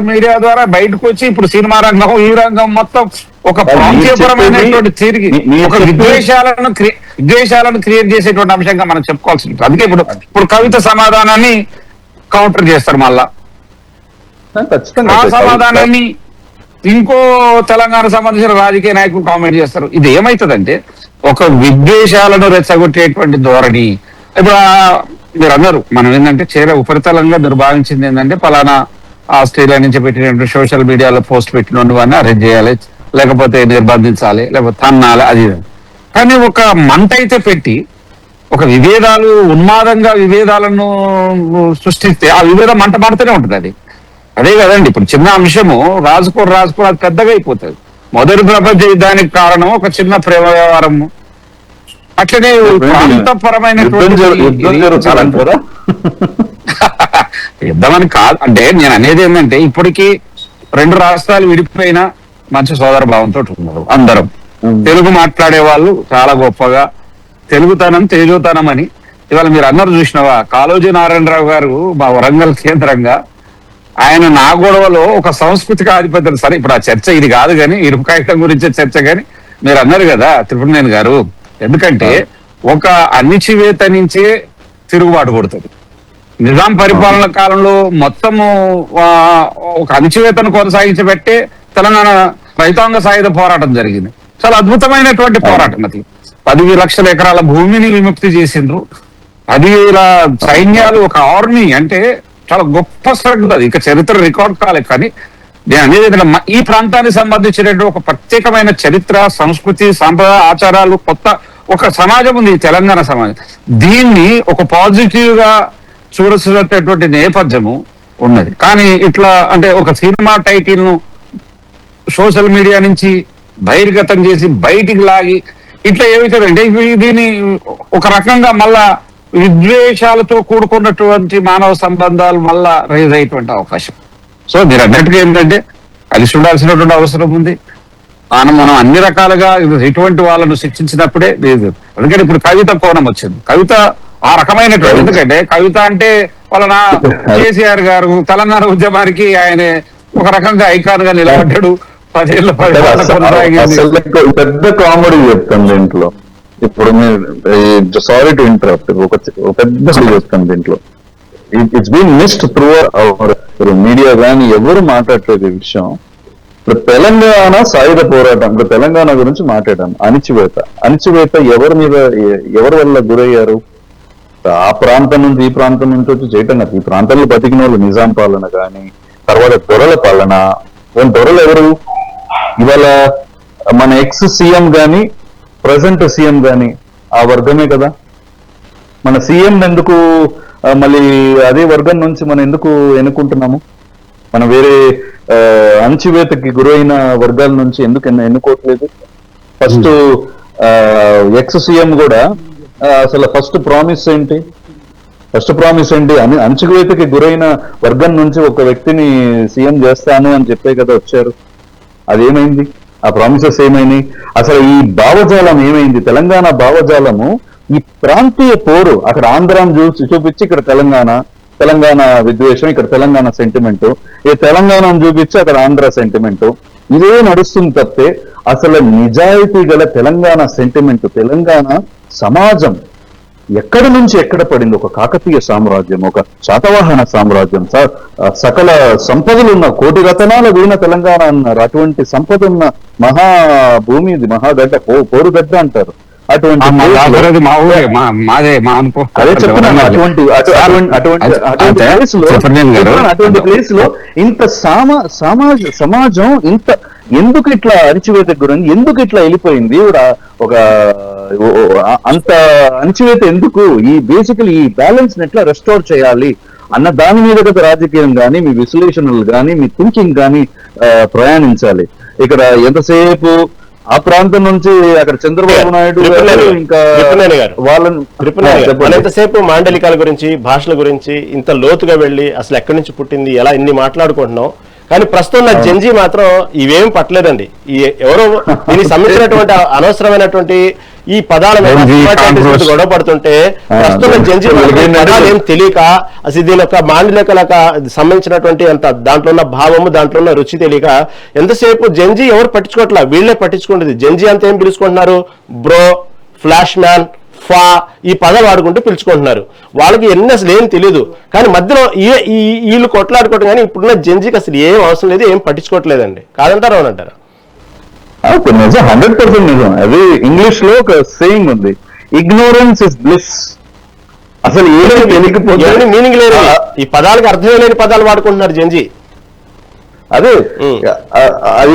Speaker 6: మీడియా ద్వారా బయటకు వచ్చి ఇప్పుడు సినిమా రంగం, ఈ రంగం మొత్తం ఒక ప్రాంతీయపరమైనటువంటి తిరిగి ఒక విద్వేషాలను క్రియేట్ చేసేటువంటి అంశంగా మనం చెప్పుకోవాల్సి ఉంటుంది. అందుకే ఇప్పుడు కవిత సమాధానాన్ని కౌంటర్ చేస్తారు మళ్ళా.
Speaker 5: ఖచ్చితంగా
Speaker 6: ఆ సమాధానాన్ని ఇంకో తెలంగాణ సంబంధించిన రాజకీయ నాయకులు కామెంట్ చేస్తారు. ఇది ఏమైతుందంటే ఒక విద్వేషాలను రెచ్చగొట్టేటువంటి ధోరణి. ఇప్పుడు మీరు అన్నారు, మనం ఏంటంటే ఉపరితలంగా మీరు భావించింది ఏంటంటే పలానా ఆస్ట్రేలియా నుంచి పెట్టినటువంటి సోషల్ మీడియాలో పోస్ట్ పెట్టిన వాడిని అరెస్ట్ చేయాలి, లేకపోతే నిర్బంధించాలి, లేకపోతే తన్నాలి, అది. కానీ ఒక మంట అయితే పెట్టి ఒక విభేదాలు ఉన్మాదంగా విభేదాలను సృష్టిస్తే ఆ విభేదం మంట మాడుతూనే ఉంటుంది. అదే కదండి, ఇప్పుడు చిన్న అంశము రాజుకోరు అది పెద్దగా అయిపోతుంది. మొదటి ప్రపంచ యుద్ధానికి కారణం ఒక చిన్న ప్రేమ వ్యవహారము. అట్లనే యుద్ధం అని కాదు అంటే నేను అనేది ఏంటంటే ఇప్పటికీ 2 రాష్ట్రాలు విడిపోయినా మంచి సోదర భావంతో ఉన్నారు అందరం. తెలుగు మాట్లాడే వాళ్ళు చాలా గొప్పగా తెలుగుతనం తేజోతనం అని ఇవాళ మీరు అన్నారు చూసినవా, కాళోజీ నారాయణరావు గారు మా వరంగల్ కేంద్రంగా ఆయన నాగోడవలో ఒక సాంస్కృతిక ఆధిపత్యం. సరే ఇప్పుడు ఆ చర్చ ఇది కాదు కానీ ఇరుపు కాగితం గురించే చర్చ. కానీ మీరు అన్నారు కదా త్రిపురనేని గారు, ఎందుకంటే ఒక అణిచివేత నుంచే తిరుగుబాటు కొడుతుంది. నిజాం పరిపాలన కాలంలో మొత్తము ఒక అణిచివేతను కొనసాగించబట్టే తెలంగాణ రైతాంగ సాయుధ పోరాటం జరిగింది. చాలా అద్భుతమైనటువంటి పోరాటం అది. 10 లక్షల ఎకరాల భూమిని విముక్తి చేసిండ్రు. 10,000 సైన్యాలు, ఒక ఆర్మీ అంటే చాలా గొప్ప స్ట్రగుల్ అది. ఇక చరిత్ర రికార్డ్ కాలేదు. కానీ నేను అనేది ఈ ప్రాంతానికి సంబంధించినటువంటి ఒక ప్రత్యేకమైన చరిత్ర, సంస్కృతి, సాంప్రదాయ ఆచారాలు, కొత్త ఒక సమాజం ఉంది తెలంగాణ సమాజం. దీన్ని ఒక పాజిటివ్ గా చూడాల్సినటువంటి నేపథ్యము ఉన్నది. కానీ ఇట్లా అంటే ఒక సినిమా టైటిల్ ను సోషల్ మీడియా నుంచి బహిర్గతం చేసి బయటికి లాగి ఇట్లా ఏమవుతుందంటే దీన్ని ఒక రకంగా మళ్ళా విద్వేషాలతో కూడుకున్నటువంటి మానవ సంబంధాలు మళ్ళా రైజ్ అయ్యేటువంటి అవకాశం. సో మీరు అన్నట్టుగా ఏంటంటే కలిసి ఉండాల్సినటువంటి అవసరం ఉంది. మనం అన్ని రకాలుగా ఇటువంటి వాళ్ళను శిక్షించినప్పుడే లేదు. అందుకని ఇప్పుడు కవిత కోణం వచ్చింది. కవిత ఆ రకమైనటువంటి, ఎందుకంటే కవిత అంటే వాళ్ళ కేసీఆర్ గారు తెలంగాణ ఉద్యమానికి ఆయన ఒక రకంగా ఐకాన్ గా నిలబడ్డాడు. 10 ఏళ్ళ
Speaker 5: పెద్ద కామెడీ చెప్తాను దీంట్లో. ఇప్పుడు మీరు సారీ టు ఇంటరప్ట్, ఒక పెద్ద చెప్తాను దీంట్లో. It's been missed through our media కానీ ఎవరు మాట్లాడలేదు ఈ విషయం. ఇప్పుడు తెలంగాణ సాయుధ పోరాటం, ఇప్పుడు తెలంగాణ గురించి మాట్లాడాను. అణిచివేత ఎవరి వల్ల గురయ్యారు? ఆ ప్రాంతం నుంచి ఈ ప్రాంతం నుంచి వచ్చి చేయటం కాదు. ఈ ప్రాంతంలో బతికిన వాళ్ళు నిజాం పాలన కానీ, తర్వాత దొరల పాలన. దొరలు ఎవరు? ఇవాళ మన ఎక్స్ సీఎం గాని ప్రజెంట్ సీఎం గాని ఆ వర్గమే కదా. మన సీఎం ఎందుకు మళ్ళీ అదే వర్గం నుంచి మనం ఎందుకు ఎన్నుకుంటున్నాము? మనం వేరే అణచివేతకి గురైన వర్గాల నుంచి ఎందుకు ఎన్నుకోవట్లేదు? ఫస్ట్ ఎక్స్ సీఎం కూడా అసలు ఫస్ట్ ప్రామిస్ ఏంటి? అణచివేతకి గురైన వర్గం నుంచి ఒక వ్యక్తిని సీఎం చేస్తాను అని చెప్పే కదా వచ్చారు. అదేమైంది? ఆ ప్రామిసెస్ ఏమైనాయి? అసలు ఈ భావజాలం ఏమైంది? తెలంగాణ భావజాలము ఈ ప్రాంతీయ పోరు, అక్కడ ఆంధ్రాను చూపించి ఇక్కడ తెలంగాణ విద్వేషం, ఇక్కడ తెలంగాణ సెంటిమెంట్, ఈ తెలంగాణను చూపించి అక్కడ ఆంధ్ర సెంటిమెంట్, ఇదే నడుస్తుంది తప్పితే అసలు నిజాయితీ గల తెలంగాణ సెంటిమెంట్, తెలంగాణ సమాజం ఎక్కడి నుంచి ఎక్కడ పడింది? ఒక కాకతీయ సామ్రాజ్యం, ఒక శాతవాహన సామ్రాజ్యం, సకల సంపదలున్న, కోటి రతనాల వీణ తెలంగాణ అన్నారు. అటువంటి సంపద ఉన్న మహాభూమి ఇది, మహాగడ్డ, పోరుగడ్డ అంటారు. అటువంటి ప్లేస్ లో ఇంత సమాజం ఇంత ఎందుకు ఇట్లా అణచివేతకు గురైంది? ఎందుకు ఇట్లా వెళ్ళిపోయింది? ఒక అంత అణచివేత ఎందుకు? ఈ బేసికలీ ఈ బ్యాలెన్స్ ని ఎట్లా రెస్టోర్ చేయాలి అన్న దాని మీద కదా రాజకీయం కానీ, మీ విశ్లేషణలు కానీ, మీ థింకింగ్ కానీ ప్రయాణించాలి. ఇక్కడ ఎంతసేపు ఆ ప్రాంతం నుంచి అక్కడ చంద్రబాబు నాయుడు ఇంకా
Speaker 1: వాళ్ళని ఎంతసేపు మాండలికాల గురించి, భాషల గురించి ఇంత లోతుగా వెళ్ళి అసలు ఎక్కడి నుంచి పుట్టింది ఎలా ఇన్ని మాట్లాడుకుంటున్నాం. కానీ ప్రస్తుతం నా జంజీ మాత్రం ఇవేం పట్టలేదండి. ఎవరో దీనికి సంబంధించినటువంటి అనవసరమైనటువంటి ఈ పదాల గొడవ పడుతుంటే ప్రస్తుతం జంజీ పదాలు ఏం తెలియక అసలు దీని యొక్క మాండలికలకు సంబంధించినటువంటి అంత దాంట్లో ఉన్న భావము, దాంట్లో ఉన్న రుచి తెలియక ఎంతసేపు జంజీ ఎవరు పట్టించుకోవట్లా, వీళ్ళే పట్టించుకుంటుంది. జంజీ అంతా ఏం పిలుచుకుంటున్నారు? బ్రో, ఫ్లాష్ మ్యాన్, ఫా ఈ పదాలు వాడుకుంటూ పిలుచుకుంటున్నారు. వాళ్ళకి ఎన్ని అసలు ఏం తెలియదు, కానీ మధ్యలో వీళ్ళు కొట్లాడుకోవడం కానీ ఇప్పుడున్న జెన్జీకి అసలు ఏం అవసరం లేదు, ఏం పట్టించుకోవట్లేదండి. కాదంటారు అవునంటారా?
Speaker 5: 100% నిజం. అది ఇంగ్లీష్ లో ఒక సేయింగ్ ఉంది, ఇగ్నోరెన్స్ ఇస్ బ్లిస్. అసలు ఏమీ తెలియకపోతే
Speaker 1: మీనింగ్ లేదు, ఈ పదాలకు అర్థమే లేని పదాలు వాడుకుంటున్నారు జెన్జీ.
Speaker 5: అదే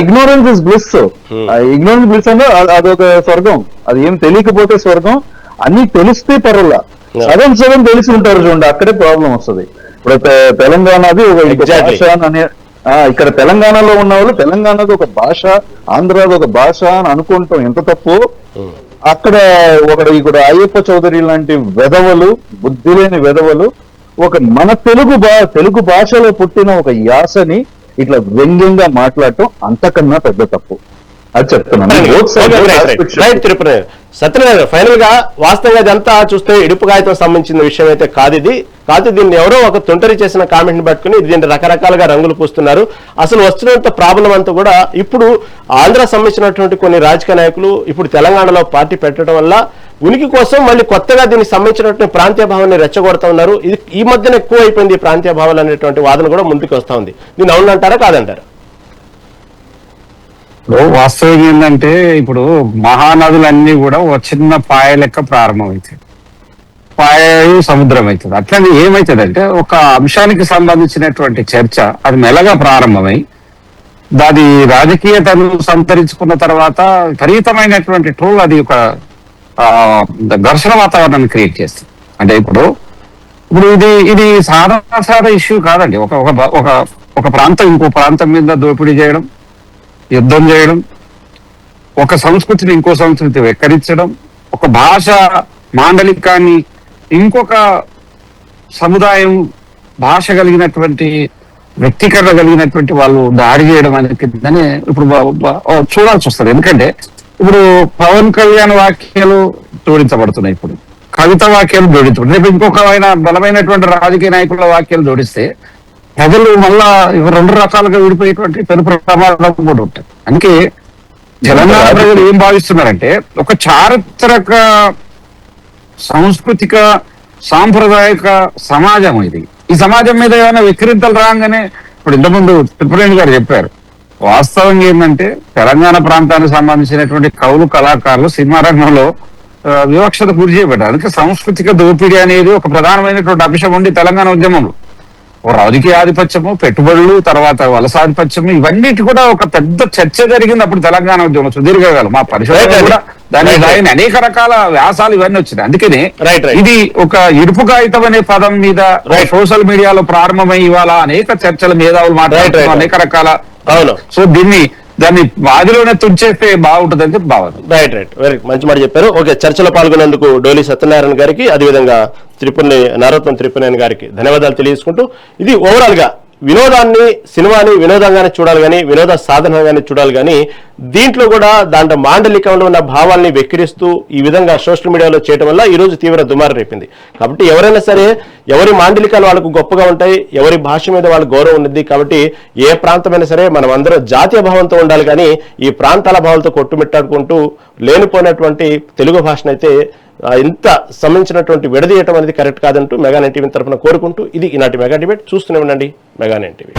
Speaker 5: ignorance is bliss. Ignorance bliss అంటే అదొక స్వర్గం. అది ఏం తెలియకపోతే స్వర్గం, అన్ని తెలిస్తే పర్వాలా. సగం తెలిసి ఉంటారు చూడండి, అక్కడే ప్రాబ్లం వస్తుంది. ఇప్పుడు తెలంగాణది ఒక భాష అనే, ఇక్కడ తెలంగాణలో ఉన్న వాళ్ళు తెలంగాణది ఒక భాష, ఆంధ్రాది ఒక భాష అని అనుకుంటాం, ఎంత తప్పు. అక్కడ ఇక్కడ అయ్యప్ప చౌదరి లాంటి వెధవలు, బుద్ధి లేని వెధవలు మన తెలుగు భాషలో పుట్టిన ఒక యాసని ఇట్లా వ్యంగ్యంగా మాట్లాడటం అంతకన్నా పెద్ద తప్పు. అది చెప్తున్నాను.
Speaker 1: సత్యనారాయణ, ఫైనల్ గా వాస్తవంగా ఇదంతా చూస్తే ఇడుపు కాగితం సంబంధించిన విషయం అయితే కాదు. దీన్ని ఎవరో ఒక తుంటరి చేసిన కామెంట్ ని పట్టుకుని దీన్ని రకరకాలుగా రంగులు పూస్తున్నారు. అసలు వస్తున్నంత ప్రాబ్లం అంతా కూడా ఇప్పుడు ఆంధ్ర సంబంధించినటువంటి కొన్ని రాజకీయ నాయకులు ఇప్పుడు తెలంగాణలో పార్టీ పెట్టడం వల్ల ఉనికి కోసం మళ్ళీ కొత్తగా దీనికి సంబంధించినటువంటి ప్రాంతీయ భావాన్ని రెచ్చగొడుతూ ఉన్నారు. ఇది ఈ మధ్యన ఎక్కువ అయిపోయింది ఈ ప్రాంతీయ భావాలు అనేటువంటి వాదన కూడా ముందుకు వస్తూ ఉంది. దీన్ని అవునంటారా కాదంటారా?
Speaker 6: వాస్తవం ఏంటంటే ఇప్పుడు మహానదులన్నీ కూడా ఒక చిన్న పాయ లెక్క ప్రారంభమవుతాయి, పాయ సముద్రం అవుతుంది. అట్లనే ఏమవుతుందంటే ఒక అంశానికి సంబంధించినటువంటి చర్చ అది మెల్లగా ప్రారంభమై దాని రాజకీయతను సంతరించుకున్న తర్వాత విపరీతమైనటువంటి ట్రోల్ అది ఒక ఘర్షణ వాతావరణాన్ని క్రియేట్ చేస్తుంది. అంటే ఇప్పుడు ఇది సాధారణ ఇష్యూ కాదండి. ఒక ప్రాంతం ఇంకో ప్రాంతం మీద దోపిడీ చేయడం, యుద్ధం చేయడం, ఒక సంస్కృతిని ఇంకో సంస్కృతి వెక్కరించడం, ఒక భాష మాండలికాన్ని ఇంకొక సముదాయం భాష కలిగినటువంటి వ్యక్తీకరణ కలిగినటువంటి వాళ్ళు దాడి చేయడం అనేది ఇప్పుడు చూడాల్సి వస్తుంది. ఎందుకంటే ఇప్పుడు పవన్ కళ్యాణ్ వాక్యాలు జోడించబడుతున్నాయి, ఇప్పుడు కవిత వాక్యాలు జోడించబడుతుంది. రేపు ఇంకొక బలమైనటువంటి రాజకీయ నాయకుల వాక్యాలు జోడిస్తే ప్రజలు మళ్ళా రెండు రకాలుగా విడిపోయేటువంటి పెను ప్రమాదం కూడా ఉంటాయి. అందుకే తెలంగాణ ప్రజలు ఏం భావిస్తున్నారంటే ఒక చారిత్రక సాంస్కృతిక సాంప్రదాయక సమాజం ఇది. ఈ సమాజం మీద ఏమైనా విక్రింతలు రాగానే ఇప్పుడు ఇంతకుముందు త్రిపురేణి గారు చెప్పారు. వాస్తవంగా ఏంటంటే తెలంగాణ ప్రాంతానికి సంబంధించినటువంటి కవులు, కళాకారులు సినిమా రంగంలో వివక్షత గురి చేయబడ్డారు. అందుకే సాంస్కృతిక దోపిడీ అనేది ఒక ప్రధానమైనటువంటి అంశం ఉండి తెలంగాణ ఉద్యమంలో రాజకీయ ఆధిపత్యము, పెట్టుబడులు, తర్వాత వలసాధిపత్యము, ఇవన్నిటి కూడా ఒక పెద్ద చర్చ జరిగింది అప్పుడు తెలంగాణ ఉద్యమం సుదీర్ఘకాలం. మా పరిశోధన కూడా దాని అనేక రకాల వ్యాసాలు ఇవన్నీ వచ్చినాయి. అందుకనే ఇది ఒక ఇడుపు కాగితం అనే పదం మీద సోషల్ మీడియాలో ప్రారంభమై ఇవాళ అనేక చర్చలు, మేధావులు మాట్లాడుతున్నారు అనేక రకాల. సో దాన్ని వాదిలోనే తుంచేస్తే బాగుంటుంది అని చెప్పి భావన.
Speaker 1: రైట్ వెరీ మంచి మాట చెప్పారు. ఓకే, చర్చలో పాల్గొనేందుకు డోలి సత్యనారాయణ గారికి, అదేవిధంగా నరోత్తం త్రిపురనేని గారికి ధన్యవాదాలు తెలియజేసుకుంటూ, ఇది ఓవరాల్ గా వినోదాన్ని, సినిమాని వినోదంగానే చూడాలి కానీ వినోద సాధనంగానే చూడాలి కానీ దీంట్లో కూడా దాంట్లో మాండలికంలో ఉన్న భావాల్ని వెక్కిరిస్తూ ఈ విధంగా సోషల్ మీడియాలో చేయడం వల్ల ఈ రోజు తీవ్ర దుమారం రేపింది. కాబట్టి ఎవరైనా సరే ఎవరి మాండలికాలు వాళ్ళకు గొప్పగా ఉంటాయి, ఎవరి భాష మీద వాళ్ళ గౌరవం ఉంది. కాబట్టి ఏ ప్రాంతమైనా సరే మనం అందరం జాతీయ భావంతో ఉండాలి కానీ ఈ ప్రాంతాల భావాలతో కొట్టుమిట్టాడుకుంటూ లేనిపోయినటువంటి తెలుగు భాషనైతే ఇంత సంబంధించినటువంటి విడదీయటం అనేది కరెక్ట్ కాదంటూ మెగా నైన్ టీవీ తరఫున కోరుకుంటూ ఇది ఈనాటి మెగా డిబేట్. చూస్తూనే ఉండండి మెగా నైన్ టీవీ.